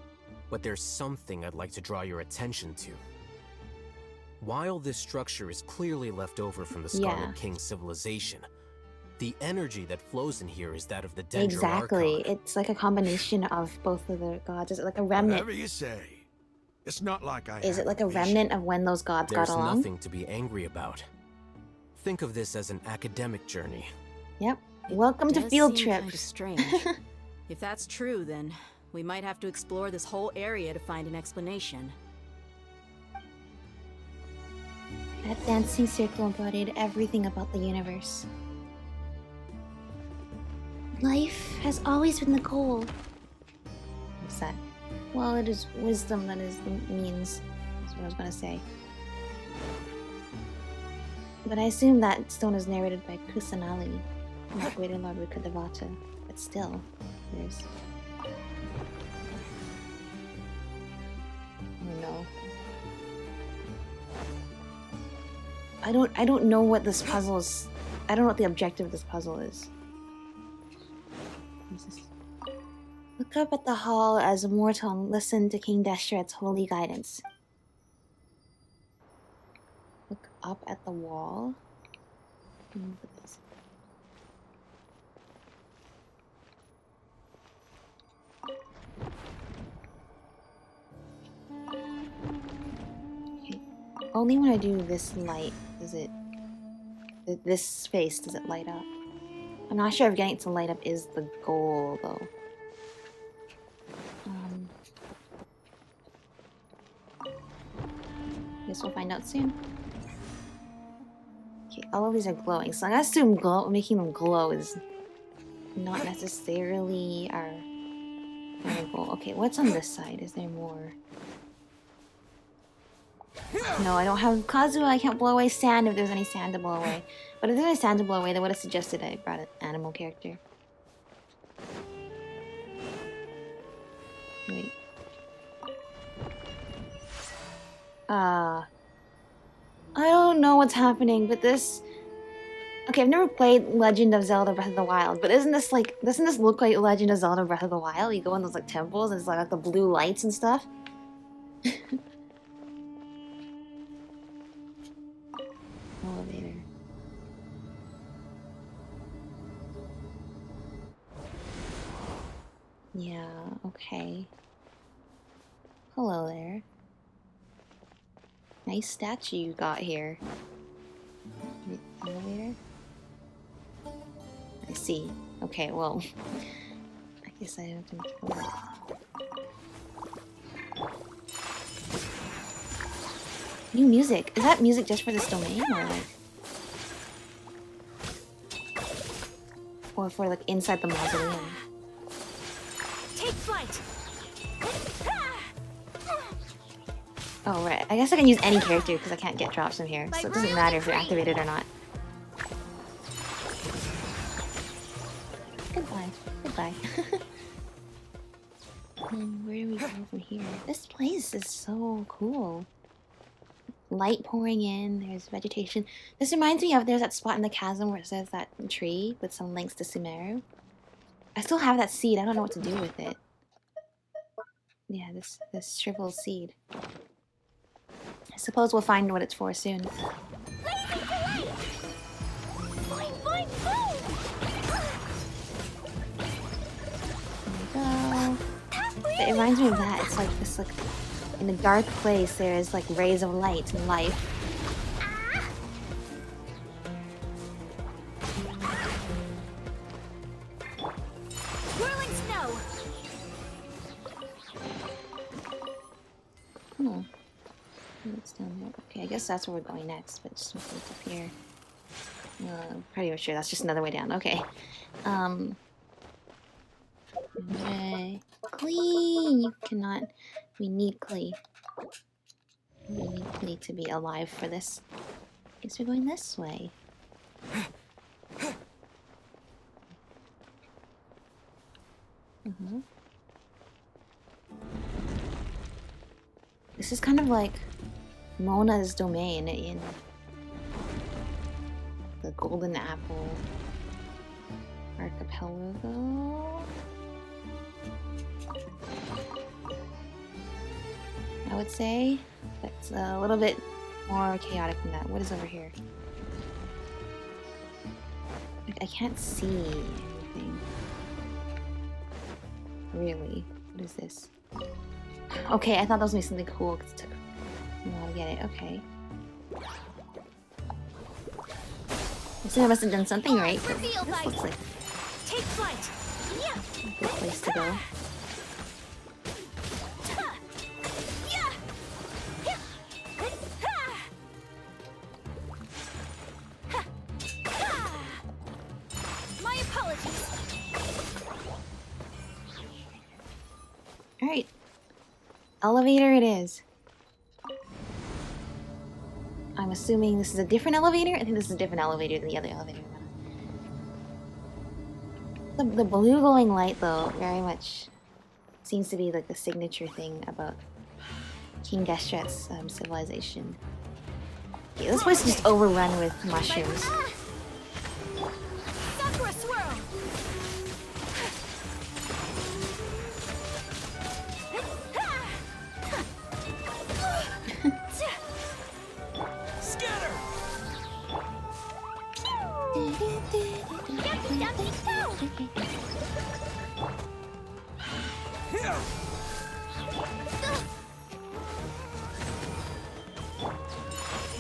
but there's something I'd like to draw your attention to. While this structure is clearly left over from the Scarlet Yeah. King's civilization, the energy that flows in here is that of the Dendro Exactly. Archon. It's like a combination of both of the gods. It's like a remnant. Whatever you say. It's not like I Is it have like a vision. remnant of when those gods There's got along? nothing to be angry about. Think of this as an academic journey. Yep. Welcome to Does field seem kinda trips. strange. If that's true, then we might have to explore this whole area to find an explanation. That dancing circle embodied everything about the universe. Life has always been the goal. What's that? Well, it is wisdom that is the means. That's what I was gonna say. But I assume that stone is narrated by Kusanali, not Greater Lord Rukkhadevata. But still, there's... I don't know. I don't know what this puzzle is. I don't know what the objective of this puzzle is. What is this? Look up at the hall as a mortal and listen to King Deshret's holy guidance. Look up at the wall. What is it? Okay. Only when I do this light does it... This space does it light up. I'm not sure if getting it to light up is the goal, though. Guess we'll find out soon. Okay, all of these are glowing, so I assume making them glow is not necessarily our goal. Okay, what's on this side? Is there more? No, I don't have Kazuha. I can't blow away sand if there's any sand to blow away. But if there's any sand to blow away, they would have suggested I brought an animal character. Wait. I don't know what's happening, but this... Okay, I've never played Legend of Zelda Breath of the Wild, but doesn't this look like Legend of Zelda Breath of the Wild? You go in those like temples and it's like the blue lights and stuff. Elevator. Yeah, okay. Hello there. Nice statue you got here. Elevator? I see. Okay, well... I guess I have to make it. New music. Is that music just for this domain, or like... Or for like inside the mausoleum? Take flight. Oh, right. I guess I can use any character because I can't get drops from here. So it doesn't matter if they're activated or not. Goodbye. Goodbye. Where do we go from here? This place is so cool. Light pouring in, there's vegetation. This reminds me of there's that spot in the chasm where it says that tree with some links to Sumeru. I still have that seed. I don't know what to do with it. Yeah, this shriveled seed. I suppose we'll find what it's for soon. There we go. It reminds me of that. It's like this, like in a dark place. There is like rays of light and life. Whirling snow. Hmm. What's down there? Okay, I guess that's where we're going next, but just what's up here. Pretty sure that's just another way down. Okay. Okay. Klee! You cannot... We need Klee. We need Klee to be alive for this. Guess we're going this way. This is kind of like Mona's domain in the Golden Apple Archipelago. I would say, but it's a little bit more chaotic than that. What is over here? I can't see anything. Really? What is this? Okay, I thought that was gonna be something cool because it took a while to get it. Okay. I assume I must have done something right. 'Cause this looks like Take flight. a good place to go. My apologies. Alright. Elevator it is. I'm assuming this is a different elevator? I think this is a different elevator than the other elevator. The blue glowing light, though, very much seems to be like the signature thing about King Destret's civilization. Okay, this place is just overrun with mushrooms. Sakura swirl. Scatter! Here!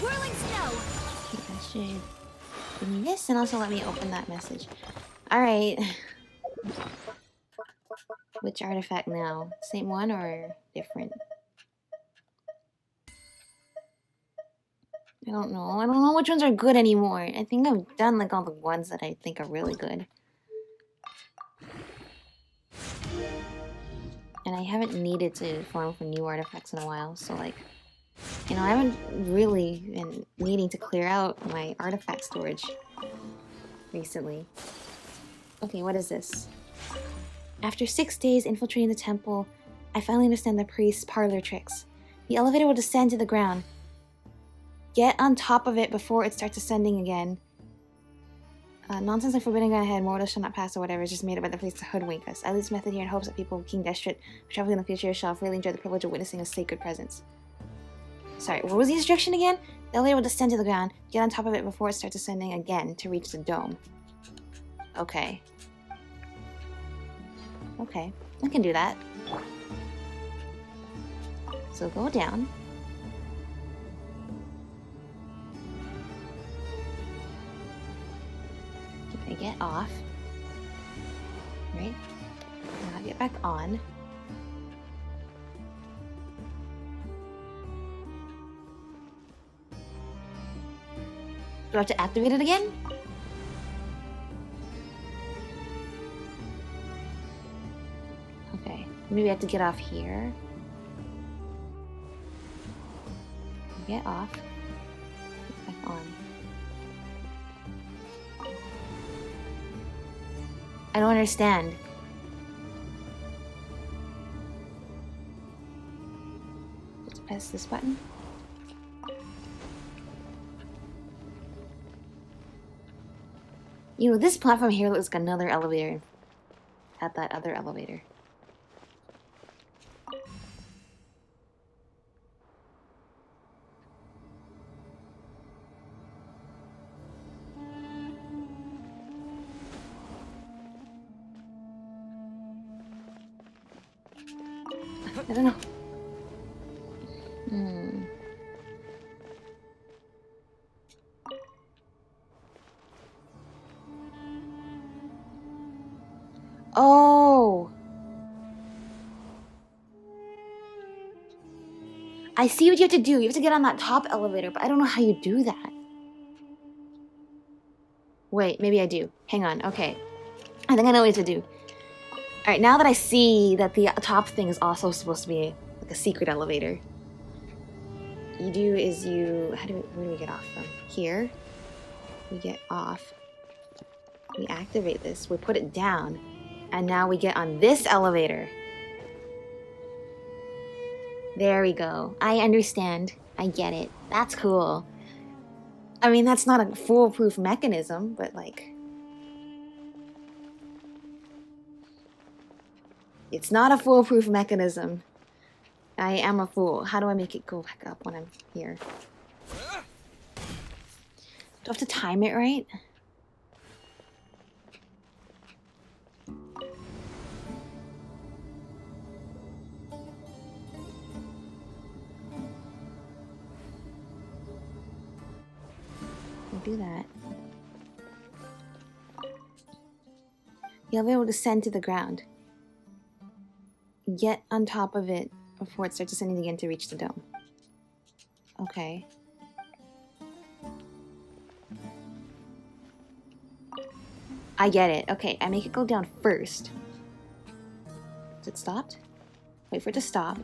Whirling snow. That should give me this and also let me open that message. Alright. Which artifact now? Same one or different? I don't know. I don't know which ones are good anymore. I think I've done like all the ones that I think are really good. And I haven't needed to farm for new artifacts in a while, so like, you know, I haven't really been needing to clear out my artifact storage recently. Okay, what is this? After 6 days infiltrating the temple, I finally understand the priest's parlor tricks. The elevator will descend to the ground. Get on top of it before it starts ascending again. Nonsense like forbidding going ahead, mortals shall not pass or whatever is just made up by the priest to hoodwink us. I leave this method here in hopes that people of King Destret who travel in the future shall freely enjoy the privilege of witnessing a sacred presence. Sorry, what was the instruction again? The elevator will descend to the ground. Get on top of it before it starts ascending again to reach the dome. Okay. Okay, I can do that. So go down. I get off. Right? Now I get back on. Do I have to activate it again? Okay, maybe I have to get off here. Get off. Get back on. I don't understand. Let's press this button. You know, this platform here looks like another elevator at that other elevator. I don't know. Oh! I see what you have to do. You have to get on that top elevator, but I don't know how you do that. Wait, maybe I do. Hang on, okay. I think I know what you have to do. Alright, now that I see that the top thing is also supposed to be like a secret elevator, you do is you... where do we get off from? Here. We get off. We activate this. We put it down. And now we get on this elevator. There we go. I understand. I get it. That's cool. I mean, that's not a foolproof mechanism, but like... It's not a foolproof mechanism. I am a fool. How do I make it go back up when I'm here? Do I have to time it right? do that. You'll be able to descend to the ground. Get on top of it before it starts descending again to reach the dome. Okay. I get it. Okay, I make it go down first. Is it stopped? Wait for it to stop.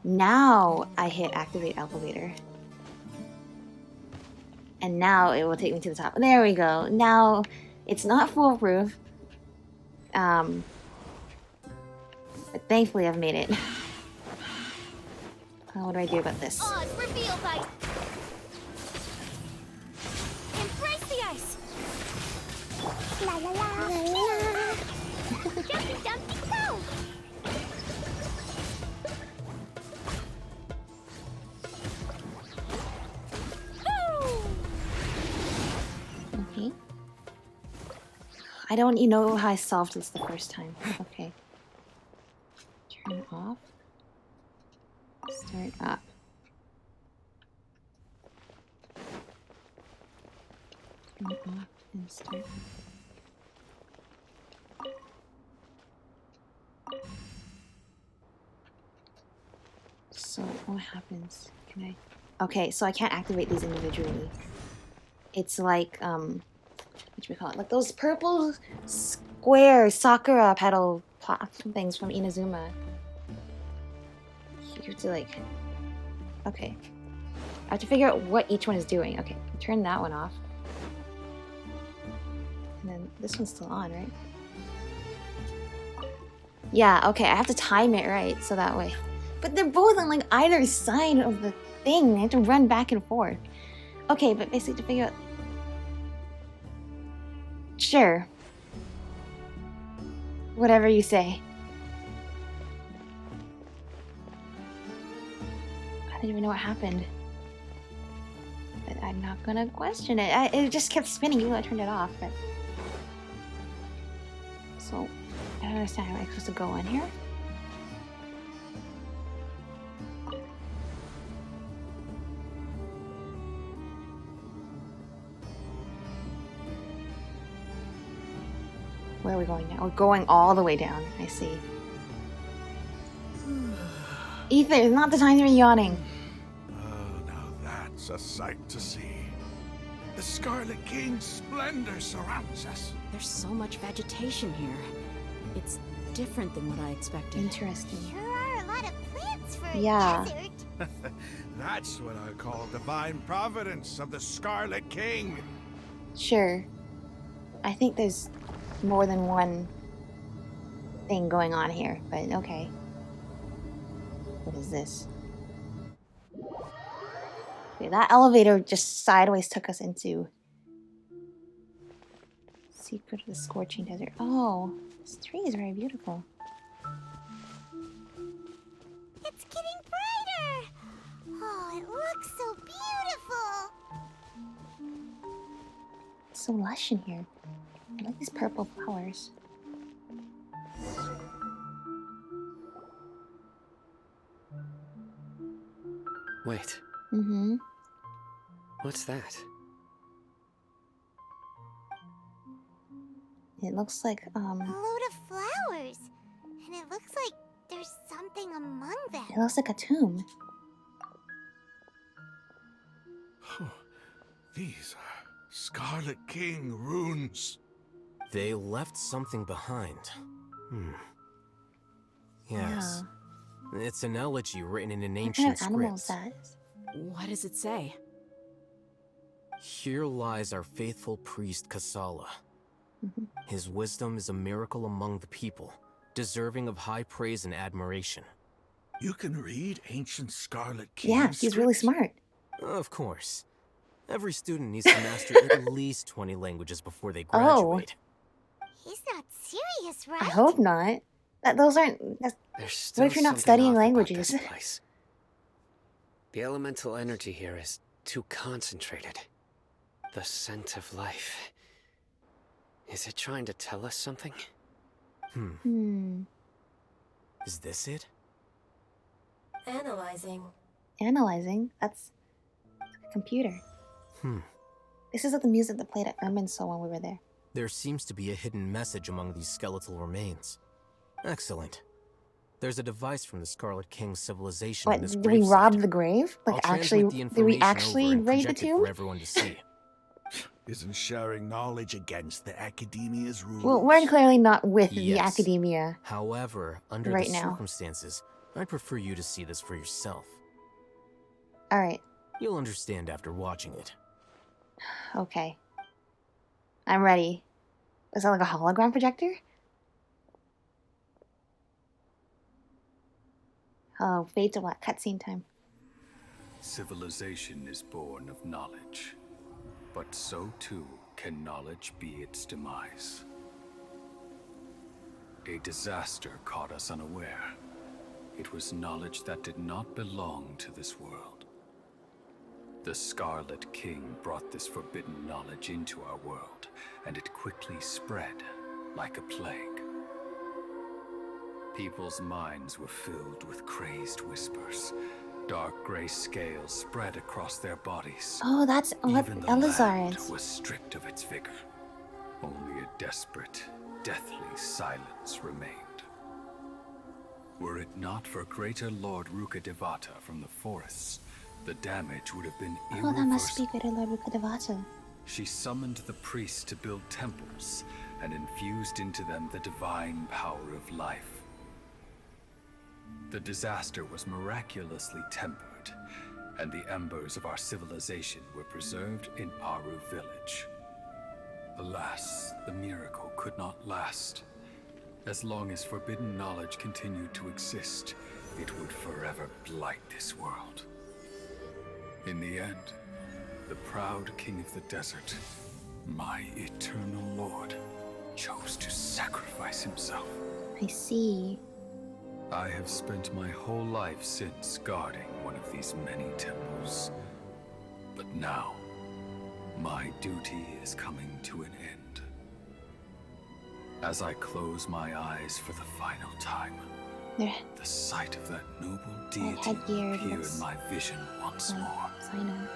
Now I hit activate elevator. And now it will take me to the top. There we go. Now it's not foolproof. But thankfully I've made it. What do I do about this? Oz, reveal by... Embrace the ice! La la la la la! Jumpy jumpy go! Okay. I don't know how I solved this the first time. Okay. Turn off. Start up. Turn off and start. So what happens? Can I? Okay, so I can't activate these individually. It's like what do we call it? Like those purple square Sakura petal things from Inazuma. You have to like, okay. I have to figure out what each one is doing. Okay, turn that one off. And then this one's still on, right? Yeah, okay, I have to time it right, so that way. But they're both on like either side of the thing. I have to run back and forth. Okay, but basically to figure out... Sure. Whatever you say. I didn't even know what happened. But I'm not gonna question it. It just kept spinning even though I turned it off. But... So, I don't understand how I'm supposed to go in here. Where are we going now? We're going all the way down. I see. Ether, it's not the time to be yawning. Oh, now that's a sight to see. The Scarlet King's splendor surrounds us. There's so much vegetation here. It's different than what I expected. Interesting. Sure are a lot of plants for Yeah. a desert. That's what I call divine providence of the Scarlet King. Sure. I think there's more than one thing going on here, but okay. What is this? Okay, that elevator just sideways took us into Secret of the Scorching Desert. Oh, this tree is very beautiful. It's getting brighter! Oh, it looks so beautiful! It's so lush in here. I like these purple flowers. Wait, Mm-hmm. what's that? It looks like, A load of flowers. And it looks like there's something among them. it looks like a tomb. These are Scarlet King runes. They left something behind. Yes. It's an elegy written in an What ancient kind of animal is script. that? What does it say? Here lies our faithful priest Kasala. Mhm. His wisdom is a miracle among the people, deserving of high praise and admiration. You can read ancient Scarlet King Yeah, he's really script? smart. Of course. Every student needs to master at least 20 languages before they graduate. He's not serious, right? I hope not. Those aren't... There's What still if you're not something studying off about languages? this place. The elemental energy here is too concentrated. The scent of life. Is it trying to tell us something? Is this it? Analyzing. Analyzing? That's computer. Hmm. This is like the music that played at Irminsul when we were there. There seems to be a hidden message among these skeletal remains. Excellent. There's a device from the Scarlet King's civilization in What, this did we gravesite. rob the grave? I'll Like, translate actually, the did we information actually over and raid the project it tomb? for everyone to see. Isn't sharing knowledge against the Academia's rules? Well, we're clearly not with the Yes. academia. However, under right the now. circumstances, I'd prefer you to see this for yourself. Alright, You'll understand after watching it. okay. I'm ready. Is that like a hologram projector? Oh, fade to what? Cutscene time. Civilization is born of knowledge, but so too can knowledge be its demise. A disaster caught us unaware. It was knowledge that did not belong to this world. The Scarlet King brought this forbidden knowledge into our world, and it quickly spread like a plague. People's minds were filled with crazed whispers. Dark gray scales spread across their bodies. Oh, that's what Even the Elazar land is. was stripped of its vigor. Only a desperate, deathly silence remained. Were it not for Greater Lord Rukkhadevata from the forests, the damage would have been irreversible. Oh, that must be Greater Lord Rukkhadevata. She summoned the priests to build temples and infused into them the divine power of life. The disaster was miraculously tempered, and the embers of our civilization were preserved in Aru village. Alas, the miracle could not last. As long as forbidden knowledge continued to exist, it would forever blight this world. In the end, the proud king of the desert, my eternal lord, chose to sacrifice himself. I see. I have spent my whole life since guarding one of these many temples. But now, my duty is coming to an end. As I close my eyes for the final time, There. the sight of that noble deity headgear appear looks in my vision once more. Sign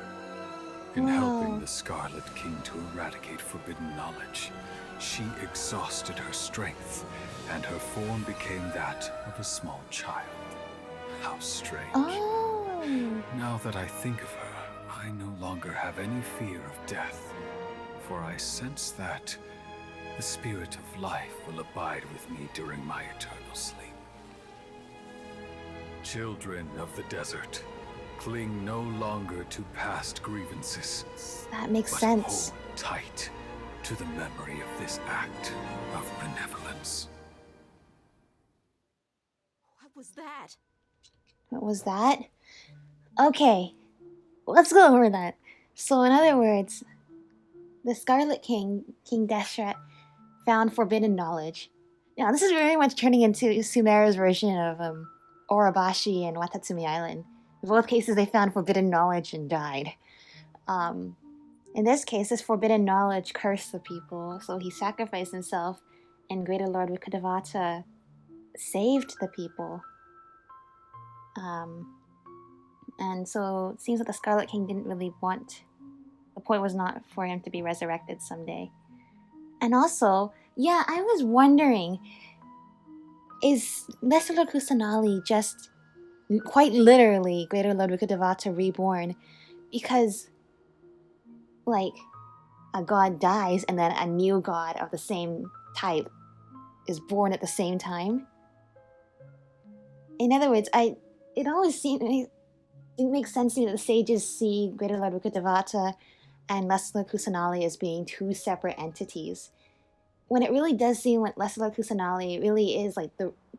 In helping Whoa. the Scarlet King to eradicate forbidden knowledge, she exhausted her strength, and her form became that of a small child. How strange. Oh. Now that I think of her, I no longer have any fear of death, for I sense that the spirit of life will abide with me during my eternal sleep. Children of the desert, cling no longer to past grievances. That makes but sense. hold tight to the memory of this act of benevolence. What was that? What was that? Okay, let's go over that. So, in other words, the Scarlet King, King Deshret, found forbidden knowledge. Now, this is very much turning into Sumeru's version of Orobashi and Watatsumi Island. In both cases, they found forbidden knowledge and died. In this case, this forbidden knowledge cursed the people, so he sacrificed himself, and Greater Lord Rukkhadevata saved the people. And so it seems that the Scarlet King didn't really want... The point was not for him to be resurrected someday. And also, yeah, I was wondering, is Lesser Lord Kusanali just quite literally Greater Lord Rukkhadevata reborn? Because, like, a god dies and then a new god of the same type is born at the same time? In other words, it always seemed... It didn't make sense to me that the sages see Greater Lord Rukkhadevata and Lesser Lord Kusanali as being two separate entities. When it really does seem like Lesser Lord Kusanali really is like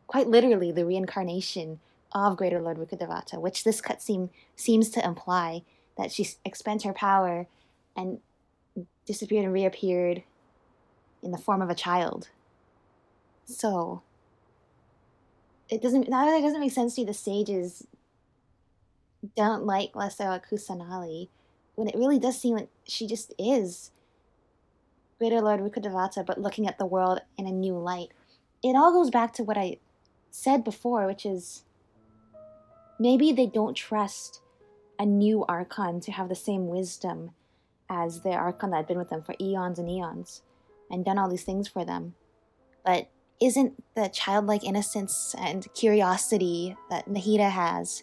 quite literally the reincarnation of Greater Lord Rukkhadevata, which this cutscene seems to imply, that she expends her power and disappeared and reappeared in the form of a child. So it doesn't make sense to me the sages don't like Lesser Lord Kusanali, when it really does seem like she just is Greater Lord Rukkhadevata, but looking at the world in a new light. It all goes back to what I said before, which is maybe they don't trust a new archon to have the same wisdom as the archon that had been with them for eons and eons and done all these things for them. But isn't the childlike innocence and curiosity that Nahida has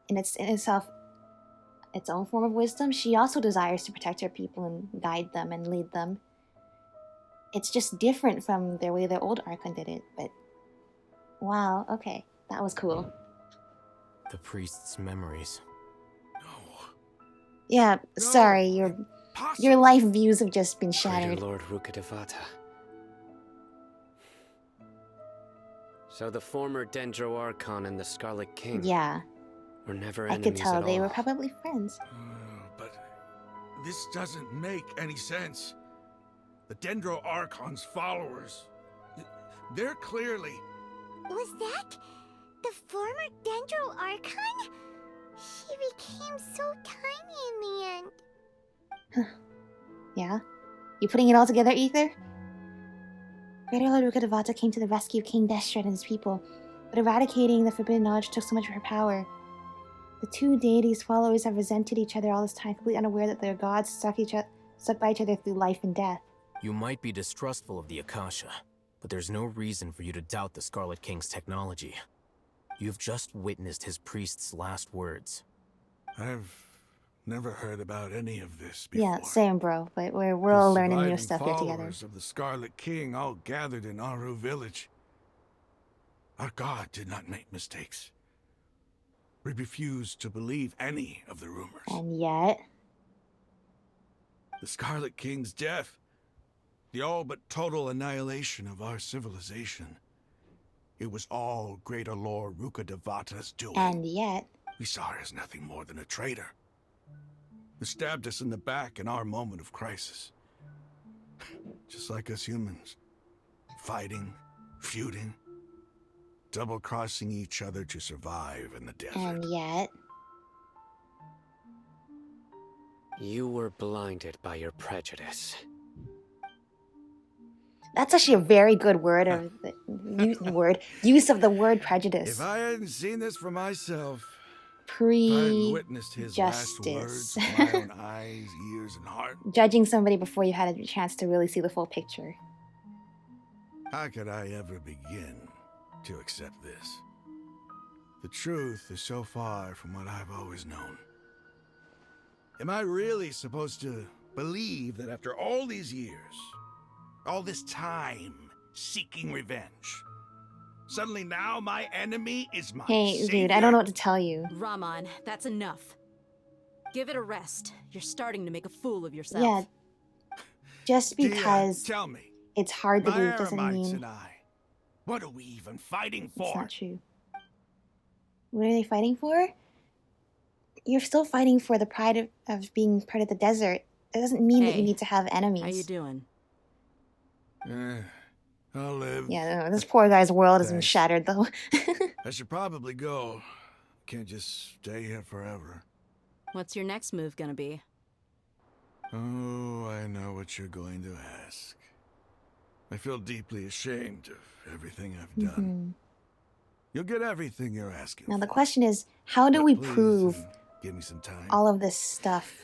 in itself its own form of wisdom? She also desires to protect her people and guide them and lead them. It's just different from the way the old archon did it, but wow, okay, that was cool. The priest's memories. Yeah, sorry, your life views have just been shattered. Greater Lord Rukkhadevata. So the former Dendro Archon and the Scarlet King. Yeah. Were never I enemies could tell at they all. were probably friends. But this doesn't make any sense. The Dendro Archon's followers, they're clearly... Was that the former Dendro Archon? She became so tiny in the end. Yeah? You putting it all together, Ether? Greater Lord Rukkhadevata came to the rescue of King Deshret and his people, but eradicating the forbidden knowledge took so much of her power. The two deities' followers have resented each other all this time, completely unaware that their gods stuck by each other through life and death. You might be distrustful of the Akasha, but there's no reason for you to doubt the Scarlet King's technology. You've just witnessed his priest's last words. I've never heard about any of this before. Yeah, same, bro. But we're all learning new stuff here together. Followers of the Scarlet King all gathered in Aru village. Our god did not make mistakes. We refused to believe any of the rumors. And yet... The Scarlet King's death, the all but total annihilation of our civilization, it was all Greater Lord Rukkhadevata's doing. And yet... We saw her as nothing more than a traitor, who stabbed us in the back in our moment of crisis. Just like us humans. Fighting, feuding, double-crossing each other to survive in the desert. And yet... You were blinded by your prejudice. That's actually a very good word of use of the word prejudice. If I hadn't seen this for myself, Pre-justice. With my own eyes, ears, and heart. Judging somebody before you had a chance to really see the full picture. How could I ever begin to accept this? The truth is so far from what I've always known. Am I really supposed to believe that after all these years, all this time seeking revenge, suddenly now my enemy is my Hey, savior? dude, I don't know what to tell you. Raman, that's enough. Give it a rest. You're starting to make a fool of yourself. Yeah. Just because tell me, it's hard to my believe doesn't Aramites mean... and I, what are we even fighting for? It's not true. What are they fighting for? You're still fighting for the pride of being part of the desert. It doesn't mean that you need to have enemies. How you doing? I'll live. Yeah, no, this poor guy's world has been shattered, though. I should probably go. Can't just stay here forever. What's your next move gonna be? Oh, I know what you're going to ask. I feel deeply ashamed of everything I've done. You'll get everything you're asking Now the question is, how do we prove give me some time. all of this stuff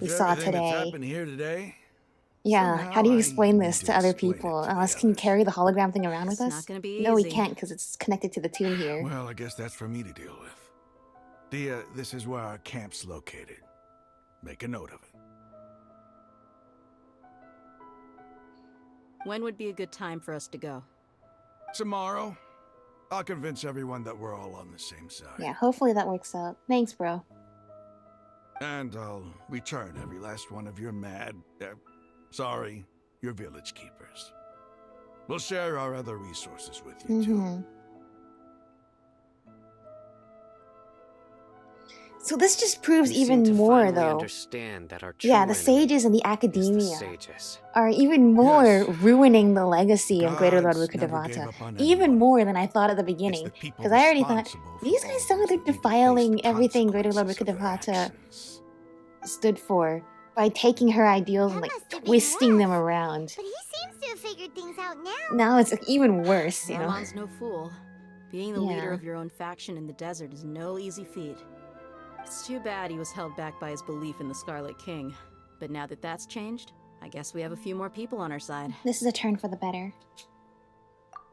we saw Everything that's today? happened here today? Yeah, Somehow how do you I explain need this to to other explain it people? to Unless the can others. carry the hologram thing around with It's us? not gonna be No, we easy. can't because it's connected to the tomb here. Well, I guess that's for me to deal with. This is where our camp's located. Make a note of it. When would be a good time for us to go? Tomorrow, I'll convince everyone that we're all on the same side. Yeah, hopefully that works out. Thanks, bro. And I'll return every last one of your your village keepers. We'll share our other resources with you, too. So this just proves We seem even to more, finally though. Understand that our Yeah, true the enemy sages and the is the academia sages. are even more ruining the legacy of Greater Lord Gods never gave Rukkhadevata. up on Even more than I thought at the beginning. people Because I already thought, responsible for these all guys sound like those they're that need to face the defiling everything Greater Lord consequences of their Rukkhadevata stood for by taking her ideals and like twisting them around. But he seems to have figured things out now. Now it's like, even worse, you know? Ramon's no fool. Being the Yeah. leader of your own faction in the desert is no easy feat. It's too bad he was held back by his belief in the Scarlet King. But now that that's changed, I guess we have a few more people on our side. This is a turn for the better.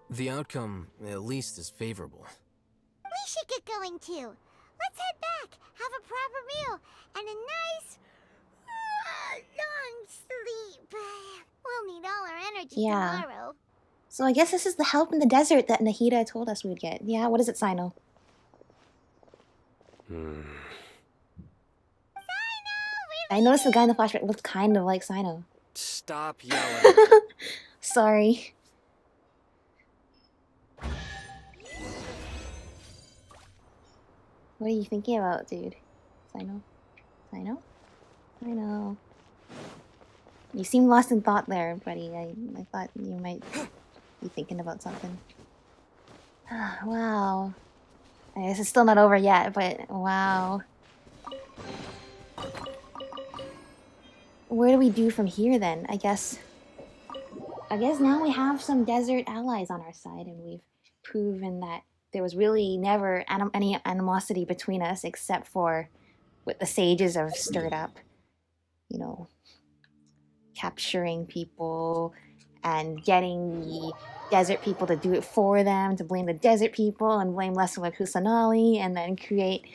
The outcome, at least, is favorable. We should get going too. Let's head back, have a proper meal, and a nice, long sleep. We'll need all our energy tomorrow. So I guess this is the help in the desert that Nahida told us we'd get. Yeah, what is it, Sino? I noticed the guy in the flashback looked kind of like Sino. Stop yelling. Sorry. What are you thinking about, dude? Sino? Sino? Sino? You seem lost in thought there, buddy. I thought you might be thinking about something. Wow. I guess it's still not over yet, but wow. Where do we do from here then? I guess now we have some desert allies on our side, and we've proven that there was really never any animosity between us except for what the sages have stirred up. You know, capturing people and getting the desert people to do it for them, to blame the desert people and blame Lesser Lord Kusanali, and then create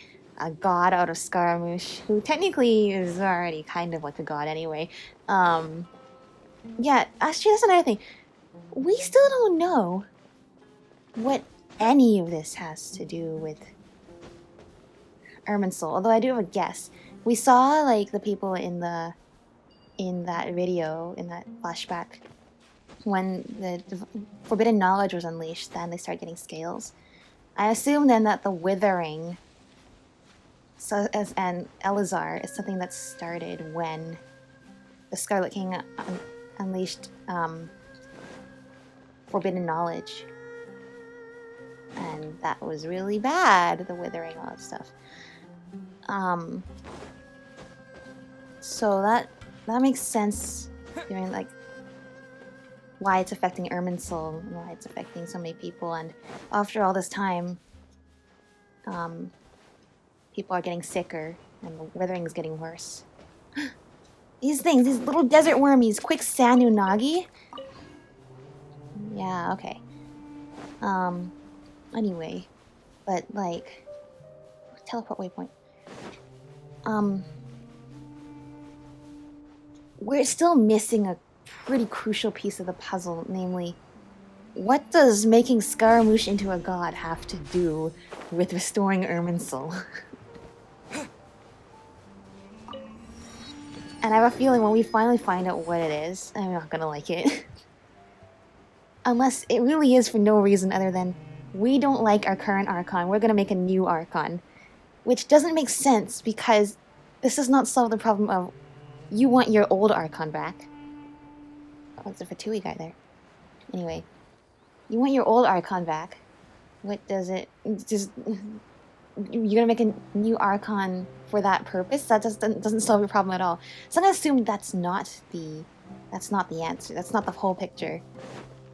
a god out of Scaramouche, who technically is already kind of like a god anyway. Yeah, actually that's another thing. We still don't know what any of this has to do with Irminsul, although I do have a guess. We saw like the people in that video, in that flashback, when the forbidden knowledge was unleashed, then they start getting scales. I assume then that the withering and Elazar is something that started when the Scarlet King unleashed forbidden knowledge. And that was really bad, the withering, all that stuff. So that makes sense, doing like why it's affecting Irminsul and why it's affecting so many people. And after all this time, people are getting sicker and the withering is getting worse. These things, these little desert wormies, quick Sanunagi? Yeah, okay. Anyway, but like, teleport waypoint. We're still missing a pretty crucial piece of the puzzle, namely, what does making Scaramouche into a god have to do with restoring Irminsul? And I have a feeling when we finally find out what it is, I'm not gonna like it. Unless it really is for no reason other than we don't like our current Archon, we're gonna make a new Archon. Which doesn't make sense because this does not solve the problem of you want your old Archon back. Oh, it's a Fatui guy there. Anyway, you want your old Archon back. What does it... just... You're gonna make a new Archon for that purpose? That just doesn't solve your problem at all. So I'm gonna assume that's not the answer. That's not the whole picture.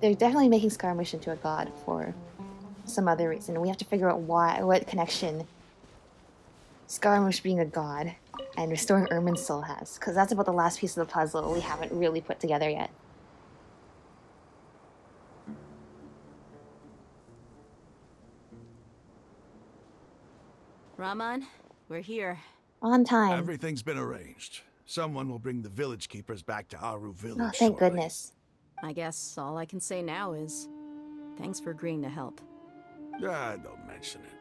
They're definitely making Scaramouche into a god for some other reason. We have to figure out what connection Scaramouche being a god and restoring Irminsul has, because that's about the last piece of the puzzle we haven't really put together yet. Raman, we're here. On time. Everything's been arranged. Someone will bring the village keepers back to Aru village. Oh, thank goodness. I guess all I can say now is thanks for agreeing to help. Don't mention it.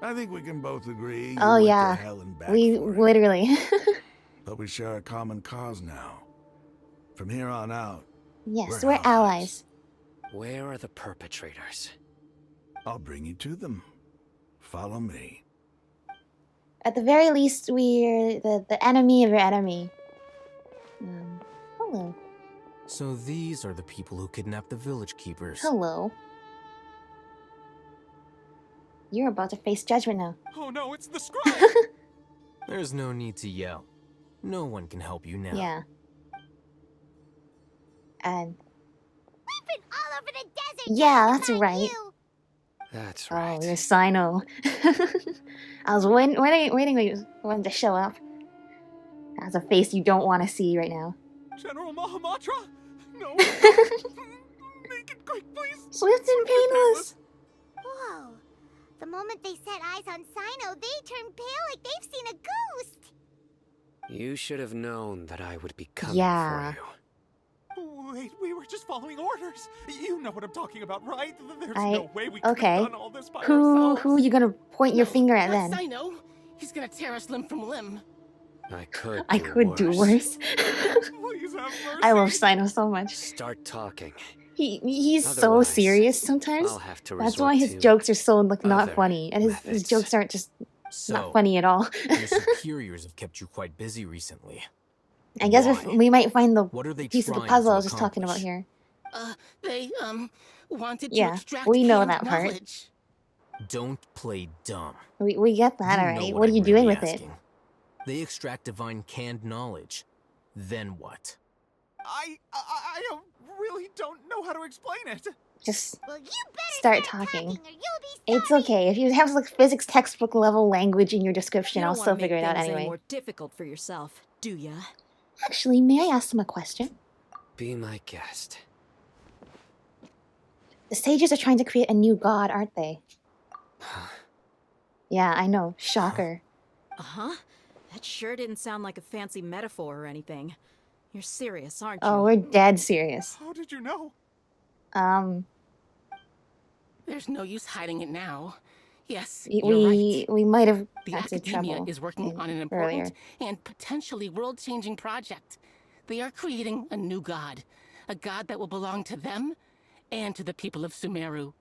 I think we can both agree. Oh yeah, to hell and back we literally. But we share a common cause now. From here on out. Yes, we're allies. Where are the perpetrators? I'll bring you to them. Follow me. At the very least, we're the enemy of your enemy. Hello. So these are the people who kidnapped the village keepers. Hello. You're about to face judgment now. Oh no, it's the scribe! There's no need to yell. No one can help you now. Yeah. And... We've been all over the desert. Yeah, that's right. That's Oh, right. you're Sino. I was waiting for him to show up. That's a face you don't want to see right now. General Mahamatra? No, no. Make it quick, please. Swift and painless. Whoa. The moment they set eyes on Sino, they turned pale like they've seen a ghost. You should have known that I would be coming Yeah. for you. Wait, we were just following orders. You know what I'm talking about, right? There's I no way we could okay. have done all this by Who ourselves. are you gonna point your finger at That's then? I know. He's gonna tear us limb from limb. I could I do could do worse. Please have mercy. I love Sino so much. Start talking. He's so Otherwise, serious sometimes. I'll have to That's resort why his to jokes are so like not other funny, and his methods. jokes aren't just So, not funny at all. your superiors have kept you quite busy recently. I guess if Why? we might find the What are they piece of the trying puzzle to I was just talking about accomplish? here. They, wanted to Yeah, extract we know canned that part. knowledge. Don't play dumb. We get that You know already. what What are I'm you doing really with it? asking. They extract divine canned knowledge. Then what? I really don't know how to explain it. Just Well, you better start talking. or you'll be It's okay. If you have like physics textbook level language in your description, You I'll don't still want to make figure it out things any anyway. more difficult for yourself, do ya? Actually, may I ask them a question? Be my guest. The sages are trying to create a new god, aren't they? Yeah, I know. Shocker. Uh-huh. That sure didn't sound like a fancy metaphor or anything. You're serious, aren't you? Oh, we're dead serious. How did you know? There's no use hiding it now. Yes, you're right. We might have The got into Academia trouble is working on an earlier. important and potentially world-changing project. They are creating a new god. A god that will belong to them and to the people of Sumeru.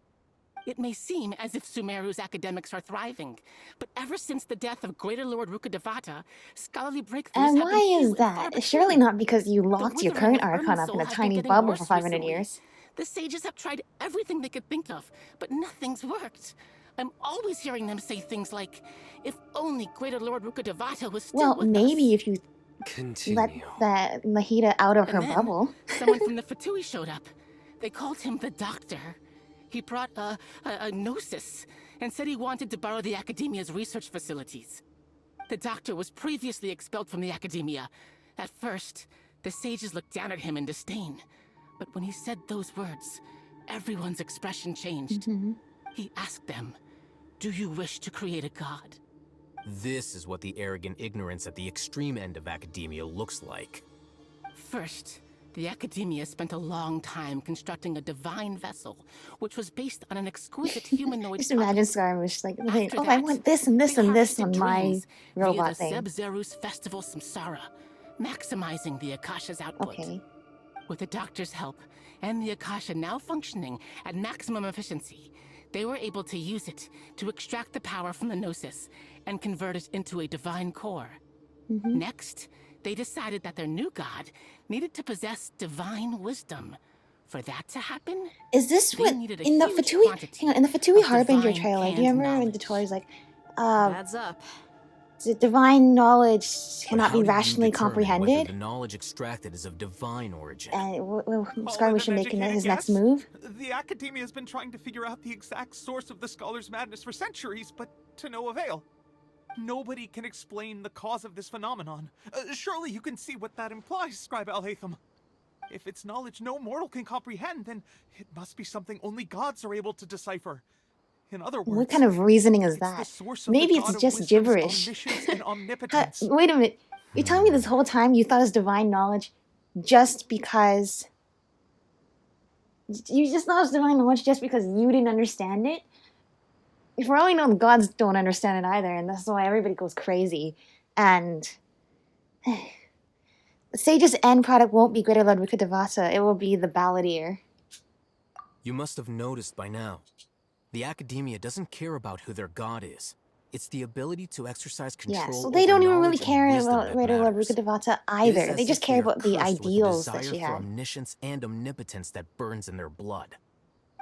It may seem as if Sumeru's academics are thriving, but ever since the death of Greater Lord Rukkhadevata, scholarly breakthroughs And have why been few is and far that? between. Surely not because you locked your withering current of archon up in Urnsol a has been tiny getting bubble worse for 500 recently. years. The sages have tried everything they could think of, but nothing's worked. I'm always hearing them say things like, if only Greater Lord Rukkhadevata was still Well, with maybe us. if you Continue. let that Mahita out of her And then, bubble. someone from the Fatui showed up. They called him the Doctor. He brought a gnosis and said he wanted to borrow the Academia's research facilities. The Doctor was previously expelled from the Academia. At first, the sages looked down at him in disdain. But when he said those words, everyone's expression changed. He asked them, do you wish to create a god? This is what the arrogant ignorance at the extreme end of academia looks like. First, the Academia spent a long time constructing a divine vessel, which was based on an exquisite humanoid Just imagine puppet. Scarmish like, After oh, I that, want this and this they and this harvested on my dreams robot via the thing. Zeb-Zerus Festival Samsara, maximizing the Akasha's output. Okay. With the Doctor's help, and the Akasha now functioning at maximum efficiency, they were able to use it to extract the power from the Gnosis and convert it into a divine core. Next, they decided that their new god needed to possess divine wisdom. For that to happen, Is this they what needed a in the huge Fatui? quantity Hang on, in the Fatui of Harbinger divine trailer, do you canned remember when knowledge. Dottoro's like, Adds up. the divine knowledge But cannot how be do you rationally determine whether comprehended? the knowledge extracted is of divine origin? And Call Scarmish it should an make educated his next guess. move. The Academia has been trying to figure out the exact source of the Scholar's madness for centuries, but to no avail. Nobody can explain the cause of this phenomenon. Surely you can see what that implies, Scribe Al-Haytham. If it's knowledge no mortal can comprehend, then it must be something only gods are able to decipher. In other words, What kind of reasoning is it's the that? source of Maybe the it's God of just wisdom's gibberish. omniscience and omnipotence. Wait a minute. You're telling me this whole time you thought it was divine knowledge just because... You just thought it was divine knowledge just because you didn't understand it? For all we know, the gods don't understand it either, and that's why everybody goes crazy. And... the Sage's end product won't be Greater Lord Rukkhadevata, it will be the Balladeer. You must have noticed by now. The Academia doesn't care about who their god is. It's the ability to exercise control Yeah, so they over don't even really knowledge and care wisdom about that Greater Lord matters. Rukkhadevata It is either. as They just if care are about the cursed with ideals the that desire she for had. omniscience and omnipotence that burns in their blood.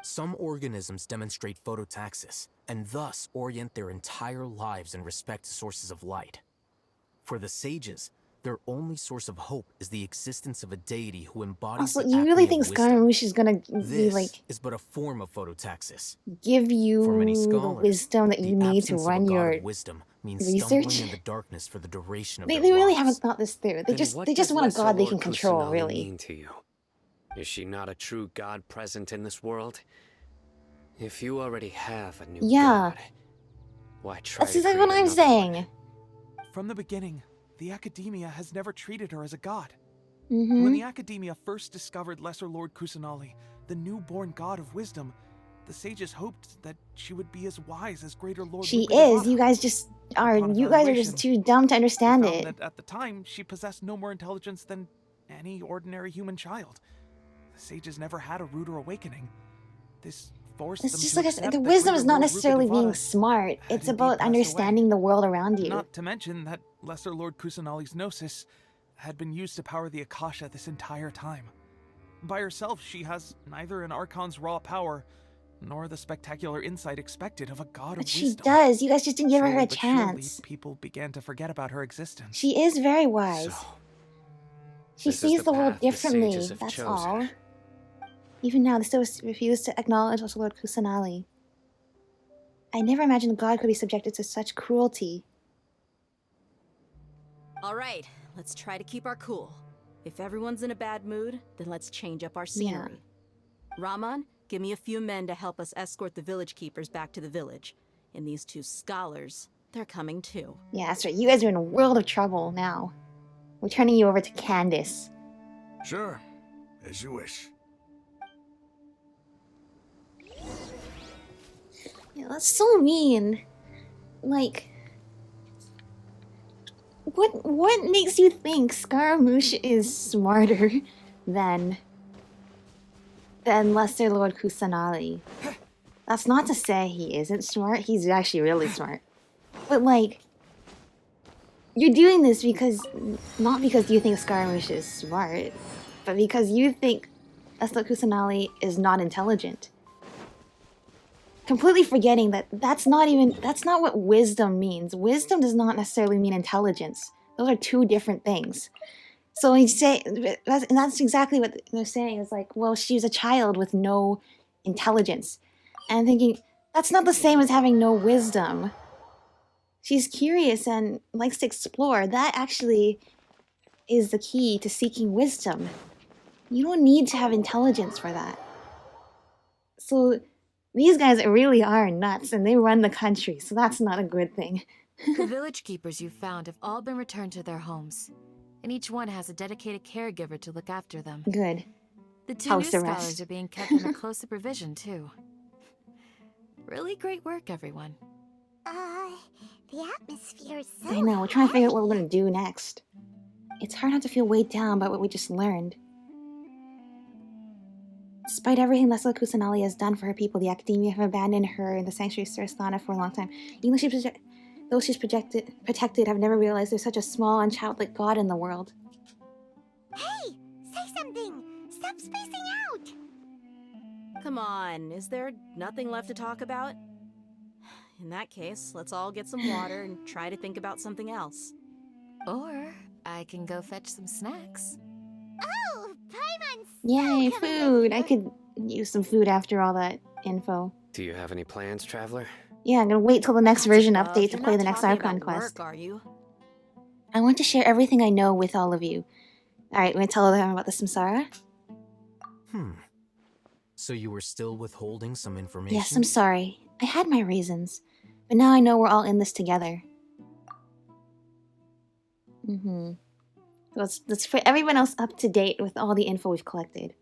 Some organisms demonstrate phototaxis, and thus orient their entire lives in respect to sources of light. For the sages, Their only source of hope is the existence of a deity who embodies Also, the you really acme think of wisdom. Scaramouche is gonna be This like is but a form of phototaxis. give you For many the scholars, wisdom that you the need to absence of a run god your of wisdom means research? stumbling in the darkness for the duration of They their really lives. haven't thought this through. They Then just what they just does want a Lesser god they Lord can control, Kusanali really. mean to you? Is she not a true god present in this world? If you already have a new Yeah. god, why try That's to exactly create what I'm another saying. one? From the beginning, the Academia has never treated her as a god. Mm-hmm. When the Academia first discovered Lesser Lord Kusanali, the newborn god of wisdom, the sages hoped that she would be as wise as Greater Lord She Rukkhadevata. is. You guys just are. Upon You guys are just evaluation, too dumb to they understand found it. that at the time, she possessed no more intelligence than any ordinary human child. The sages never had a ruder awakening. This forced It's them just to like I said, accept the that wisdom Greater is not Lord necessarily being Rukkhadevata smart. had It's indeed about passed away. understanding the world around you. Not to mention that Lesser Lord Kusanali's gnosis had been used to power the Akasha this entire time. By herself, she has neither an archon's raw power, nor the spectacular insight expected of a god But of she wisdom. does. You guys just didn't give her Slowly a but surely, chance. people began to forget about her existence. She is very wise. So, She this is sees the the world path the differently, sages have that's chosen. all. Even now, they still refuse to acknowledge Lesser Lord Kusanali. I never imagined a god could be subjected to such cruelty. Alright, let's try to keep our cool. If everyone's in a bad mood, then let's change up our scenery. Raman, give me a few men to help us escort the village keepers back to the village. And these two scholars, they're coming too. Yeah, that's right. You guys are in a world of trouble now. We're turning you over to Candace. Sure, as you wish. Yeah, that's so mean. Like, what makes you think Scaramouche is smarter than Lesser Lord Kusanali? That's not to say he isn't smart. He's actually really smart. But like, you're doing this because not because you think Scaramouche is smart, but because you think Lesser Lord Kusanali is not intelligent. Completely forgetting that that's not what wisdom means. Wisdom does not necessarily mean intelligence. Those are two different things. So when you say, and that's exactly what they're saying, is like, well, she's a child with no intelligence. And I'm thinking, that's not the same as having no wisdom. She's curious and likes to explore. That actually is the key to seeking wisdom. You don't need to have intelligence for that. So these guys really are nuts, and they run the country, so that's not a good thing. The village keepers you found have all been returned to their homes, and each one has a dedicated caregiver to look after them. Good. The two House new arrest. scholars are being kept under close supervision, too. Really great work, everyone. The atmosphere is so I know, we're trying to figure out what we're heavy. gonna do next. It's hard not to feel weighed down by what we just learned. Despite everything Lesser Lord Kusanali has done for her people, the Academia have abandoned her and the Sanctuary Sarasthana for a long time. Even though those she's protected have never realized there's such a small and childlike god in the world. Hey! Say something! Stop spacing out! Come on, is there nothing left to talk about? In that case, let's all get some water and try to think about something else. Or I can go fetch some snacks. Oh! Paimon's Yay, so coming food! with I you. could use some food after all that info. Do you have any plans, traveler? Yeah, I'm gonna wait till the next version update to You're play not the next talking Archon about quest. work, are you? I want to share everything I know with all of you. Alright, we're gonna tell them about the Samsara? So you were still withholding some information? Yes, I'm sorry. I had my reasons. But now I know we're all in this together. Let's put everyone else up to date with all the info we've collected.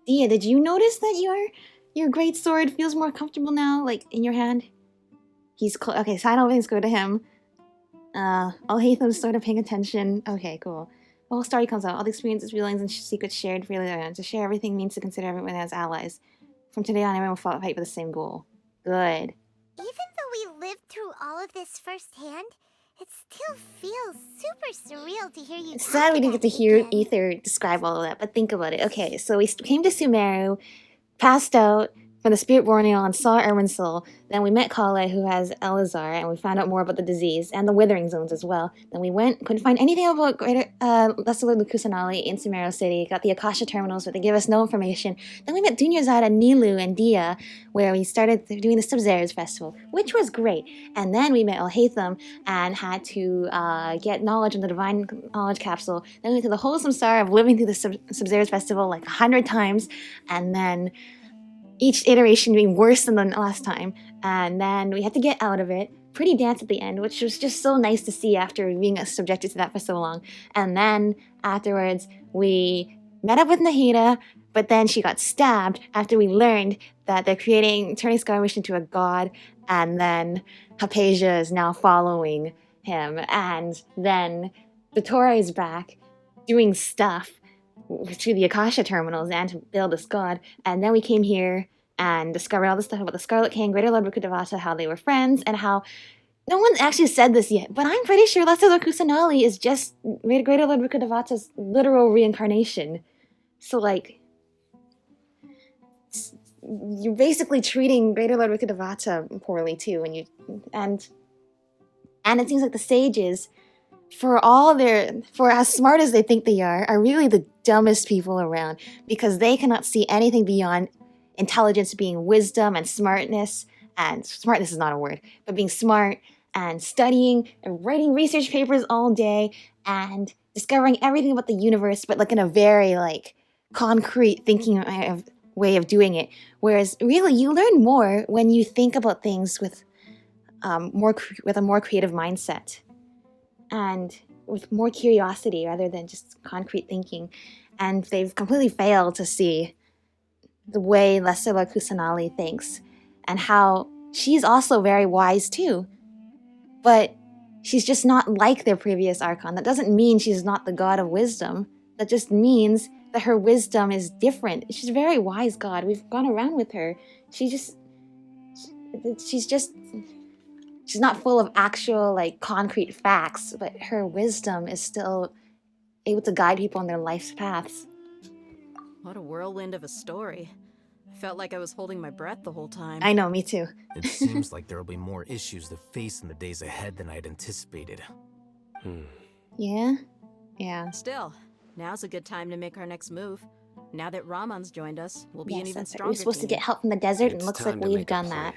Dia, did you notice that your great sword feels more comfortable now, like in your hand? He's okay. Side everything's good to him. Alhaitham's sort of paying attention. Okay, cool. The whole story comes out. All the experiences, feelings, and secrets shared freely. To share everything means to consider everyone as allies. From today on, everyone will fight for the same goal. Good. Even though we lived through all of this firsthand, it still feels super surreal to hear you It's talk sad we didn't about get to it hear again. Ether describe all of that, but think about it. Okay, so we came to Sumeru, passed out, from the Spirit Borneo and saw Irminsul. Then we met Klee, who has Elazar, and we found out more about the disease and the withering zones as well. Then we went, couldn't find anything about Greater Lesser Lord Kusanali in Sumeru City. Got the Akasha terminals, but they give us no information. Then we met Dunyazad and Nilu and Dia, where we started doing the Sub-Zeros Festival, which was great. And then we met Alhaitham and had to get knowledge in the Divine Knowledge Capsule. Then we went through the whole samsara of living through the Sub-Zeros Festival like 100 times, and then each iteration being worse than the last time. And then we had to get out of it. Pretty dance at the end, which was just so nice to see after being subjected to that for so long. And then afterwards, we met up with Nahida, but then she got stabbed after we learned that they're turning Skywish into a god, and then Hypatia is now following him. And then the Torah is back doing stuff to the Akasha terminals and to build this god. And then we came here and discovered all this stuff about the Scarlet King, Greater Lord Rukkhadevata, how they were friends, and how no one actually said this yet, but I'm pretty sure Lesser Lord Kusanali is just Greater Lord Rukkhadevata's literal reincarnation. So, like, you're basically treating Greater Lord Rukkhadevata poorly too, and it seems like the sages, for as smart as they think they are really the dumbest people around, because they cannot see anything beyond intelligence being wisdom and smartness is not a word, but being smart and studying and writing research papers all day and discovering everything about the universe, but like in a very like concrete thinking way of doing it. Whereas really you learn more when you think about things with a more creative mindset and with more curiosity rather than just concrete thinking. And they've completely failed to see the way Lesser Lord Kusanali thinks, and how she's also very wise too. But she's just not like their previous archon. That doesn't mean she's not the god of wisdom. That just means that her wisdom is different. She's a very wise god. We've gone around with her. She's not full of actual like concrete facts, but her wisdom is still able to guide people on their life's paths. What a whirlwind of a story. I felt like I was holding my breath the whole time. I know, me too. It seems like there will be more issues to face in the days ahead than I had anticipated. Yeah? Yeah. Still, now's a good time to make our next move. Now that Raman's joined us, we'll be an even stronger We're supposed team. to get help from the desert, and it looks like we've done that.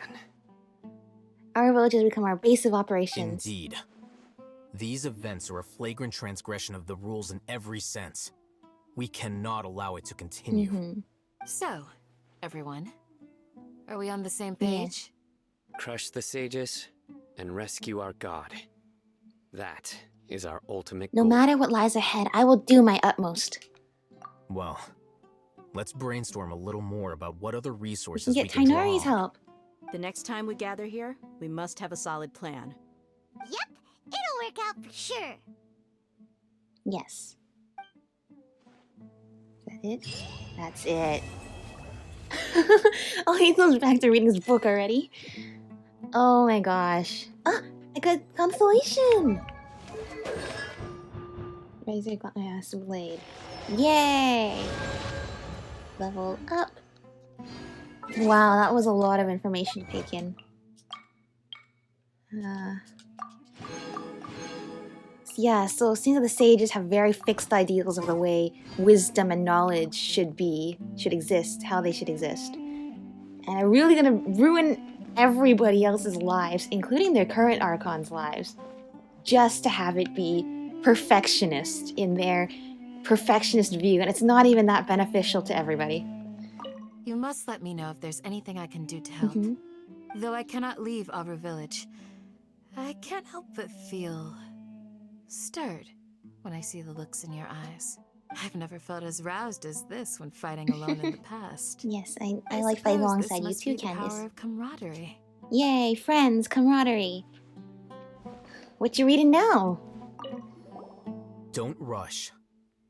Our village has become our base of operations. Indeed. These events are a flagrant transgression of the rules in every sense. We cannot allow it to continue. So, everyone, are we on the same page? Crush the sages and rescue our god. That is our ultimate goal. No matter what lies ahead, I will do my utmost. Well, let's brainstorm a little more about what other resources we get can draw Tainari's on. help. The next time we gather here, we must have a solid plan. Yep, it'll work out for sure. Yes. Is that it? That's it. Oh, he goes back to reading his book already. Oh my gosh. Ah, I got constellation. Razor glass blade. Yay! Level up. Wow, that was a lot of information to take in. Yeah, so it seems that the sages have very fixed ideals of the way wisdom and knowledge should exist, how they should exist. And are really gonna ruin everybody else's lives, including their current archon's lives, just to have it be perfectionist in their perfectionist view, and it's not even that beneficial to everybody. You must let me know if there's anything I can do to help. Though I cannot leave Avra Village, I can't help but feel stirred when I see the looks in your eyes. I've never felt as roused as this when fighting alone in the past. Yes, I like fighting alongside you too, The Candace. power of camaraderie. Yay, friends, camaraderie. What you reading now? Don't rush.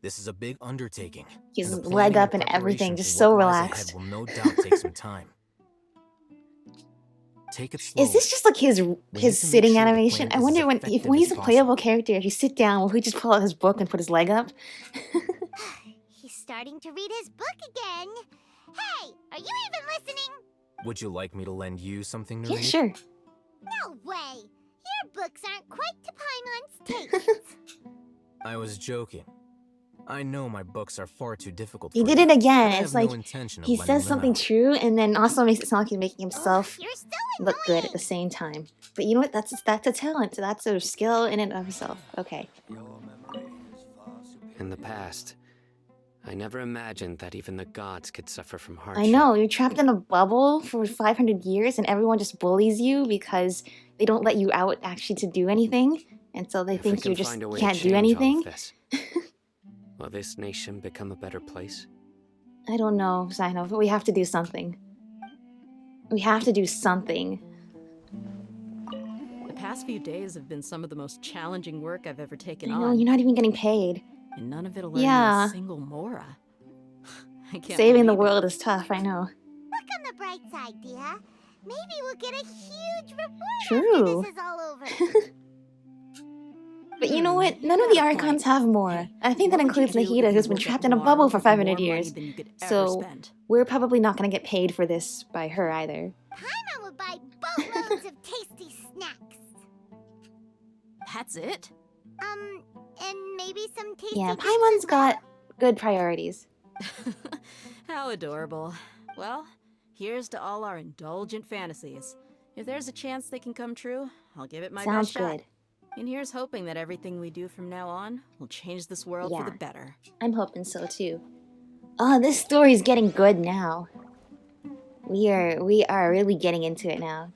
This is a big undertaking. His and the leg planning up and preparation everything, for just what so lies relaxed. ahead will no doubt take some time. Take it slowly. Is this just like his sitting animation? I wonder when he's a playable character, if you sit down, will he just pull out his book and put his leg up? He's starting to read his book again. Hey, are you even listening? Would you like me to lend you something to Yeah, read? sure. No way! Your books aren't quite to Paimon's taste. I was joking. I know my books are far too difficult He for did you, it again. but I It's have like no intention of he lending says them something out. true and then also makes it sound like he's making himself You're so look good at annoying. the same time. But you know what? That's a talent. That's a skill in and of itself. Okay. In the past, I never imagined that even the gods could suffer from hardship. I know, you're trapped in a bubble for 500 years and everyone just bullies you because they don't let you out actually to do anything. And so they If we think can you just find a way can't to do change all anything. of this, will this nation become a better place? I don't know, Sino, but we have to do something. We have to do something. The past few days have been some of the most challenging work I've ever taken I know, on. you're not even getting paid. And none of it'll earn Yeah. me a single mora. I can't Saving the believe it. world is tough, I know. Look on the bright side, dear. Maybe we'll get a huge reward True. after this is all over. But you know what? You None of got the a archons point. have more. Hey, I think that what would you includes do if Nahida, you who's been woke up trapped in a tomorrow bubble for with 500 more money years. than you could ever So spend? we're probably not going to get paid for this by her either. Paimon would buy boatloads of tasty snacks. That's it? And maybe some tasty Yeah, drinks Paimon's as well? got good priorities. How adorable. Well, here's to all our indulgent fantasies. If there's a chance they can come true, I'll give it my Sounds best shot. good. And here's hoping that everything we do from now on will change this world for Yeah. the better. I'm hoping so too. Oh, this story's getting good now. We are really getting into it now.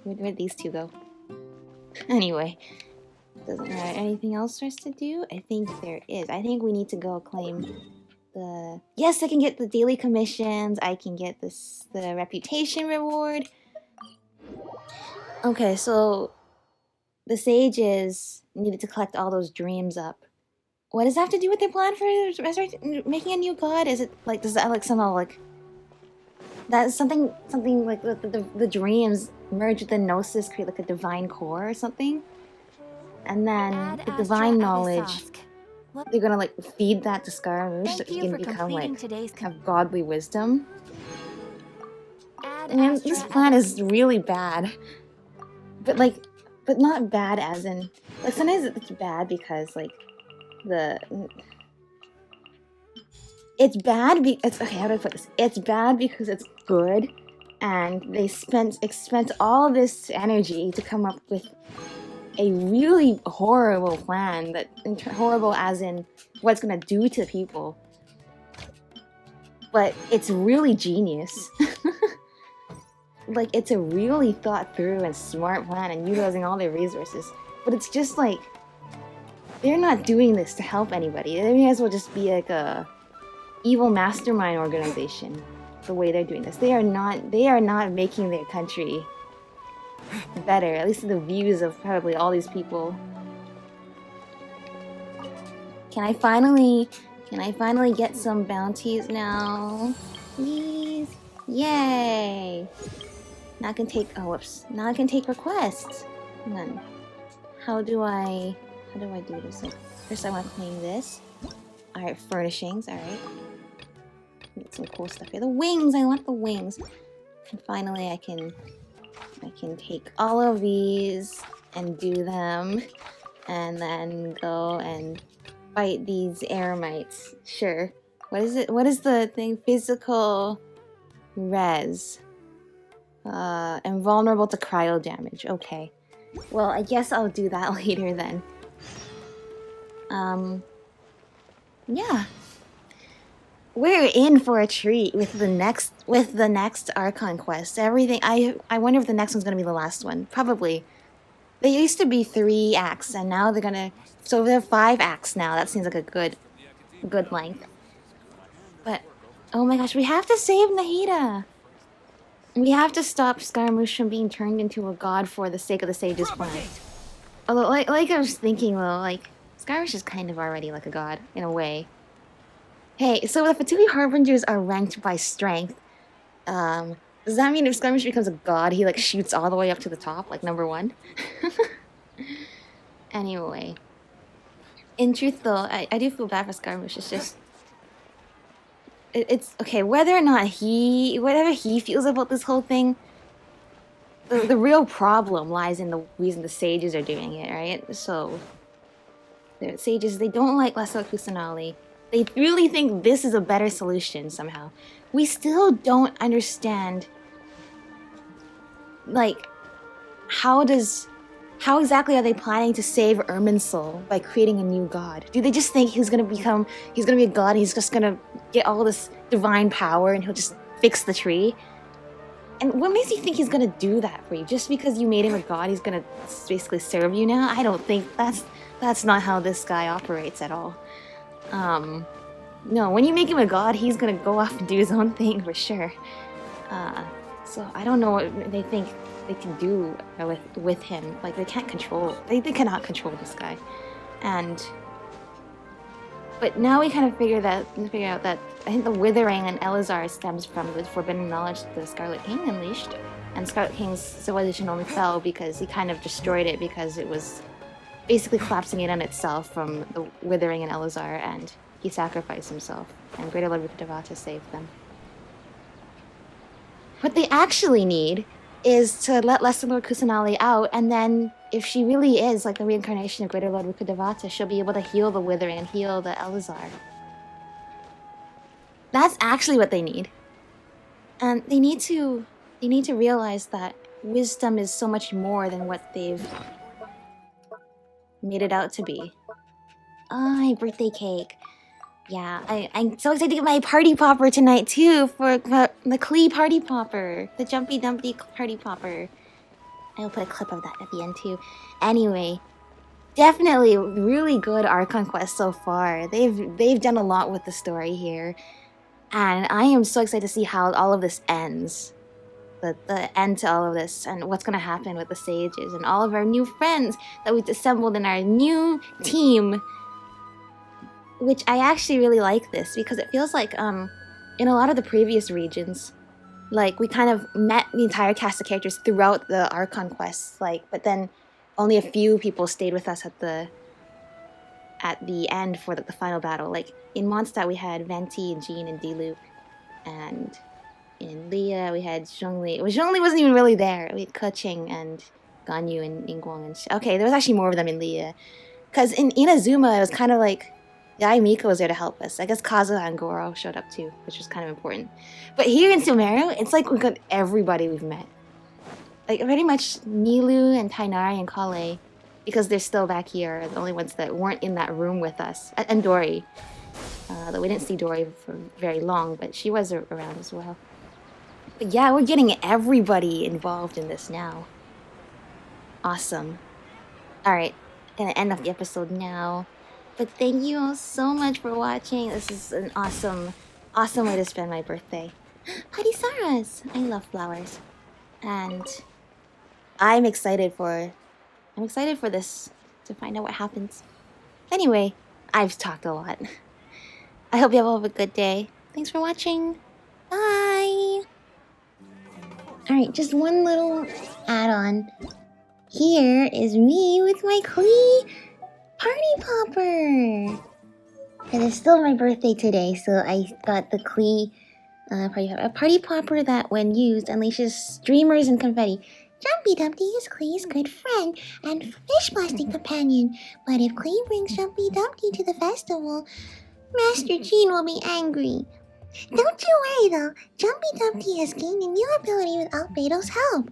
Where'd these two go? Anyway, doesn't matter. Anything else for us to do? I think there is. I think we need to go claim the... Yes, I can get the daily commissions. I can get the reputation reward. Okay, so the sages needed to collect all those dreams up. What does that have to do with their plan for making a new god? Is it like, does that like somehow like... That's something like the dreams merge with the gnosis, create like a divine core or something? And then the divine knowledge, they're gonna like feed that to Scaramouche so he can become like, have godly wisdom. And this plan is really bad. But not bad as in, like sometimes it's bad because like it's bad okay, how do I put this? It's bad because it's good and they spent all this energy to come up with a really horrible plan that horrible as in what it's gonna do to people. But it's really genius. Like it's a really thought through and smart plan and utilizing all their resources. But it's just like they're not doing this to help anybody. They may as well just be like a evil mastermind organization. The way they're doing this, they are not making their country better. At least in the views of probably all these people. Can I finally get some bounties now, please? Yay! Now I can take. Oh, whoops! Now I can take requests. Hang on. How do I do this? So first, I want to claim this. All right, furnishings. All right. Get some cool stuff here. The wings. I want the wings. And finally, I can take all of these and do them, and then go and fight these eremites. Sure. What is it? What is the thing? Physical res. Invulnerable to cryo damage. Okay. Well, I guess I'll do that later then. Yeah. We're in for a treat with the next Archon quest. Everything. I wonder if the next one's gonna be the last one. Probably. They used to be 3 acts, and now they're gonna. So they're 5 acts now. That seems like a good length. But oh my gosh, we have to save Nahida. We have to stop Scaramouche from being turned into a god for the sake of the sage's plan. Although, like I was thinking though, like Scaramouche is kind of already like a god in a way. Hey, so if the Fatui Harbingers are ranked by strength, does that mean if Scaramouche becomes a god, he like shoots all the way up to the top, like number 1? Anyway. In truth though, I do feel bad for Scaramouche, it's just... it's okay, whether or not whatever he feels about this whole thing, the real problem lies in the reason the sages are doing it, right? So, the sages, they don't like Lesser Lord Kusanali. They really think this is a better solution somehow. We still don't understand, like, how exactly are they planning to save Irminsul by creating a new god? Do they just think he's gonna be a god and he's just gonna get all this divine power and he'll just fix the tree? And what makes you think he's gonna do that for you? Just because you made him a god, he's gonna basically serve you now? I don't think that's not how this guy operates at all. No, when you make him a god, he's gonna go off and do his own thing for sure. So I don't know what they think they can do with him. Like, they can't control. They cannot control this guy. But now we kind of figure out that I think the withering and Elazar stems from the forbidden knowledge that the Scarlet King unleashed, and Scarlet King's civilization only fell because he kind of destroyed it because it was basically collapsing in on itself from the withering and Elazar, and he sacrificed himself, and Greater Lord Rukkhadevata saved them. What they actually need is to let Lesser Lord Kusanali out, and then if she really is like the reincarnation of Greater Lord Rukkhadevata, she'll be able to heal the withering and heal the Elazar. That's actually what they need. And they need to realize that wisdom is so much more than what they've made it out to be. Oh, my birthday cake. Yeah, I'm so excited to get my party popper tonight too, for the Klee party popper, the Jumpy Dumpty party popper. I'll put a clip of that at the end too. Anyway, definitely really good Archon quest so far. They've done a lot with the story here, and I am so excited to see how all of this ends. The end to all of this, and what's gonna happen with the sages and all of our new friends that we've assembled in our new team. Which I actually really like this, because it feels like in a lot of the previous regions, like, we kind of met the entire cast of characters throughout the Archon quests, like, but then only a few people stayed with us at the end for the final battle. Like, in Mondstadt we had Venti and Jean and Diluc, and in Leah we had Zhongli. Zhongli wasn't even really there. We had Keqing and Ganyu and Ningguang and okay, there was actually more of them in Leah. Because in Inazuma it was kind of like Yai Miko was there to help us. I guess Kazuha and Goro showed up too, which was kind of important. But here in Sumeru, it's like we've got everybody we've met. Like, pretty much Milu and Tainari and Kale, because they're still back here, are the only ones that weren't in that room with us. And Dori. Though we didn't see Dori for very long, but she was around as well. But yeah, we're getting everybody involved in this now. Awesome. Alright, gonna end off the episode now. But thank you all so much for watching. This is an awesome way to spend my birthday. Padisaras! I love flowers. And I'm excited for this, to find out what happens. Anyway, I've talked a lot. I hope you all have a good day. Thanks for watching. Bye! Alright, just one little add-on. Here is me with my Klee party popper! It is still my birthday today, so I got the Klee party popper that, when used, unleashes streamers and confetti. Jumpy Dumpty is Klee's good friend and fish-blasting companion, but if Klee brings Jumpy Dumpty to the festival, Master Jean will be angry. Don't you worry though, Jumpy Dumpty has gained a new ability with Albedo's help.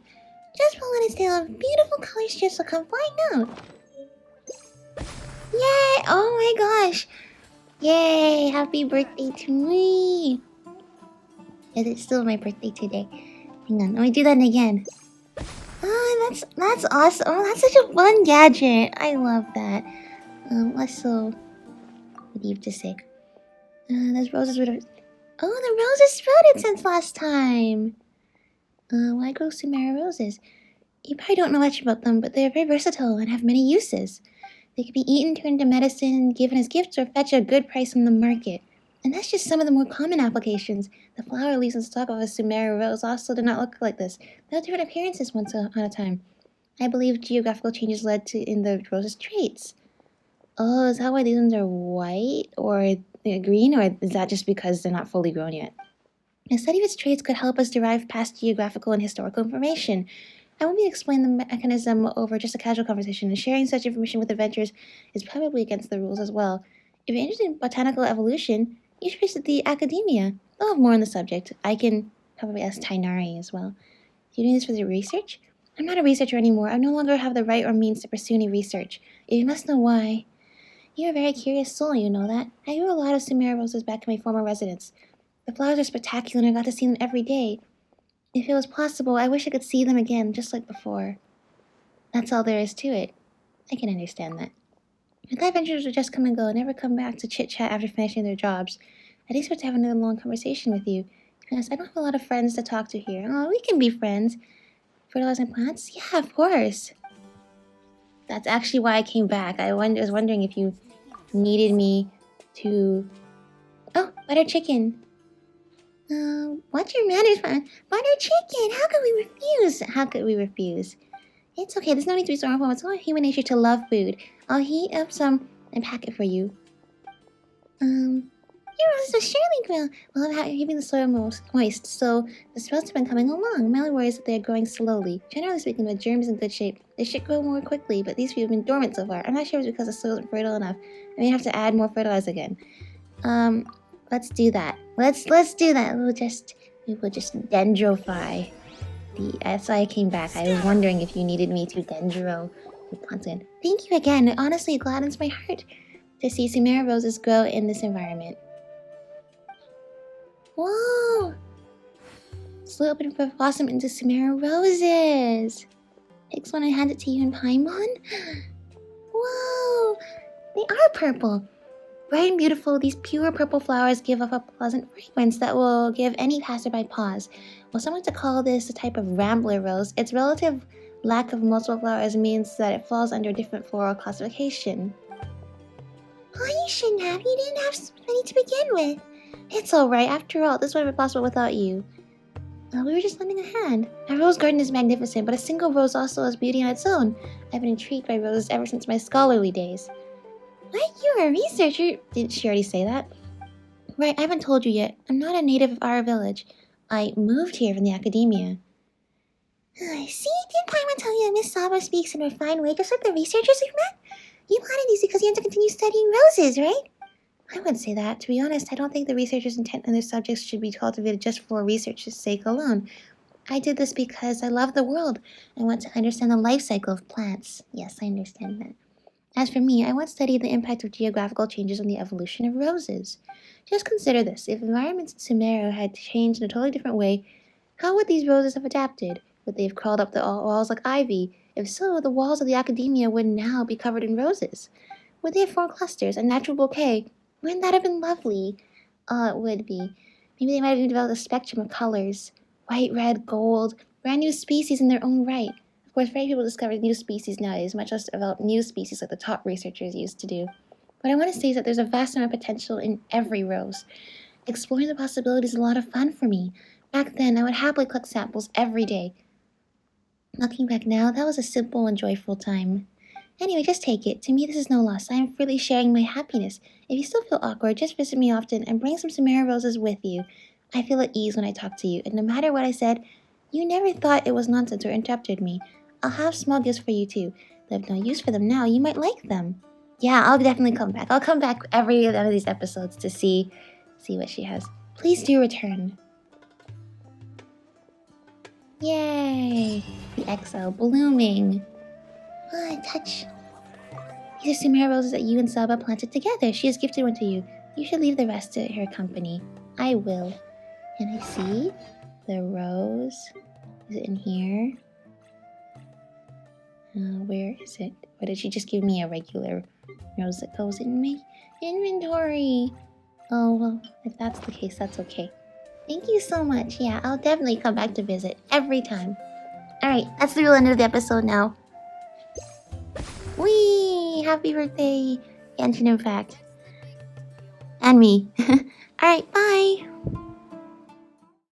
Just pull on his tail and beautiful colors just will come flying out. Yay! Oh my gosh! Yay! Happy birthday to me! Yes, it's still my birthday today. Hang on, let me do that again. Oh, that's awesome! Oh, that's such a fun gadget! I love that. Also, what do you have to say? Those roses would have... Oh, the roses sprouted since last time! Why grow Sumeru roses? You probably don't know much about them, but they're very versatile and have many uses. They can be eaten, turned into medicine, given as gifts, or fetch a good price on the market. And that's just some of the more common applications. The flower leaves and stalk of a Sumeru rose also do not look like this. They have different appearances once upon a time. I believe geographical changes led to in the rose's traits. Oh, is that why these ones are white? Or green, or is that just because they're not fully grown yet? A study of its traits could help us derive past geographical and historical information. I won't be explaining the mechanism over just a casual conversation, and sharing such information with adventurers is probably against the rules as well. If you're interested in botanical evolution, you should visit the academia. They'll have more on the subject. I can probably ask Tainari as well. You're doing this for the research? I'm not a researcher anymore. I no longer have the right or means to pursue any research. If you must know why. You're a very curious soul, you know that. I grew a lot of Sumeru roses back in my former residence. The flowers are spectacular and I got to see them every day. If it was possible, I wish I could see them again, just like before. That's all there is to it. I can understand that. If the adventurers would just come and go and never come back to chit-chat after finishing their jobs, I'd expect to have another long conversation with you. Because I don't have a lot of friends to talk to here. Oh, we can be friends. Fertilizing plants? Yeah, of course. That's actually why I came back. I was wondering if you needed me to... Oh, butter chicken. What's your manners, man? Butter chicken! How could we refuse? How could we refuse? It's okay, there's no need to be sorrowful. It's all human nature to love food. I'll heat up some and pack it for you. Your roses are surely grown. Well, I'm keeping the soil moist, so the sprouts have been coming along. My only worry is that they are growing slowly. Generally speaking, the germ is in good shape. They should grow more quickly, but these few have been dormant so far. I'm not sure if it's because the soil isn't fertile enough. I may have to add more fertilizer again. Let's do that. Let's do that. We will just dendrify. That's why I came back. I was wondering if you needed me to dendro the plants again. Thank you again. It honestly gladdens my heart to see Sumeru roses grow in this environment. Whoa! Slowly open for blossom into Sumeru roses. Takes one and hand it to you in Paimon. Whoa! They are purple. Bright and beautiful, these pure purple flowers give off a pleasant fragrance that will give any passerby pause. Well, someone to call this a type of rambler rose, its relative lack of multiple flowers means that it falls under a different floral classification. Oh, you shouldn't have. You didn't have so many to begin with. It's alright. After all, this would have been possible without you. We were just lending a hand. A rose garden is magnificent, but a single rose also has beauty on its own. I've been intrigued by roses ever since my scholarly days. What? You're a researcher? Didn't she already say that? Right, I haven't told you yet. I'm not a native of our village. I moved here from the academia. See? Didn't Paimon tell you that Miss Saba speaks in a refined way, just like the researchers we've met? You planted these because you want to continue studying roses, right? I wouldn't say that. To be honest, I don't think the researchers' intent on their subjects should be cultivated just for research's sake alone. I did this because I love the world. I want to understand the life cycle of plants. Yes, I understand that. As for me, I once studied the impact of geographical changes on the evolution of roses. Just consider this. If environments in Sumeru had changed in a totally different way, how would these roses have adapted? Would they have crawled up the walls like ivy? If so, the walls of the academia would now be covered in roses. Would they have formed clusters, a natural bouquet? Wouldn't that have been lovely? It would be. Maybe they might have even developed a spectrum of colors. White, red, gold. Brand new species in their own right. Of course, very few people discover new species nowadays, much less develop new species like the top researchers used to do. What I want to say is that there's a vast amount of potential in every rose. Exploring the possibilities is a lot of fun for me. Back then, I would happily collect samples every day. Looking back now, that was a simple and joyful time. Anyway, just take it. To me, this is no loss. I am freely sharing my happiness. If you still feel awkward, just visit me often and bring some Sumeru roses with you. I feel at ease when I talk to you, and no matter what I said, you never thought it was nonsense or interrupted me. I'll have small gifts for you too. Though I have no use for them now, you might like them. Yeah, I'll definitely come back. I'll come back every one of these episodes to see what she has. Please do return. Yay! The exile blooming. Oh, touch. These are Sumeru roses that you and Saba planted together. She has gifted one to you. You should leave the rest to her company. I will. Can I see the rose? Is it in here? Where is it? Or did she just give me a regular rose that goes in my inventory? Oh, well, if that's the case, that's okay. Thank you so much. Yeah, I'll definitely come back to visit every time. Alright, that's the real end of the episode now. Whee! Happy birthday, Genshin, in fact. And me. Alright, bye!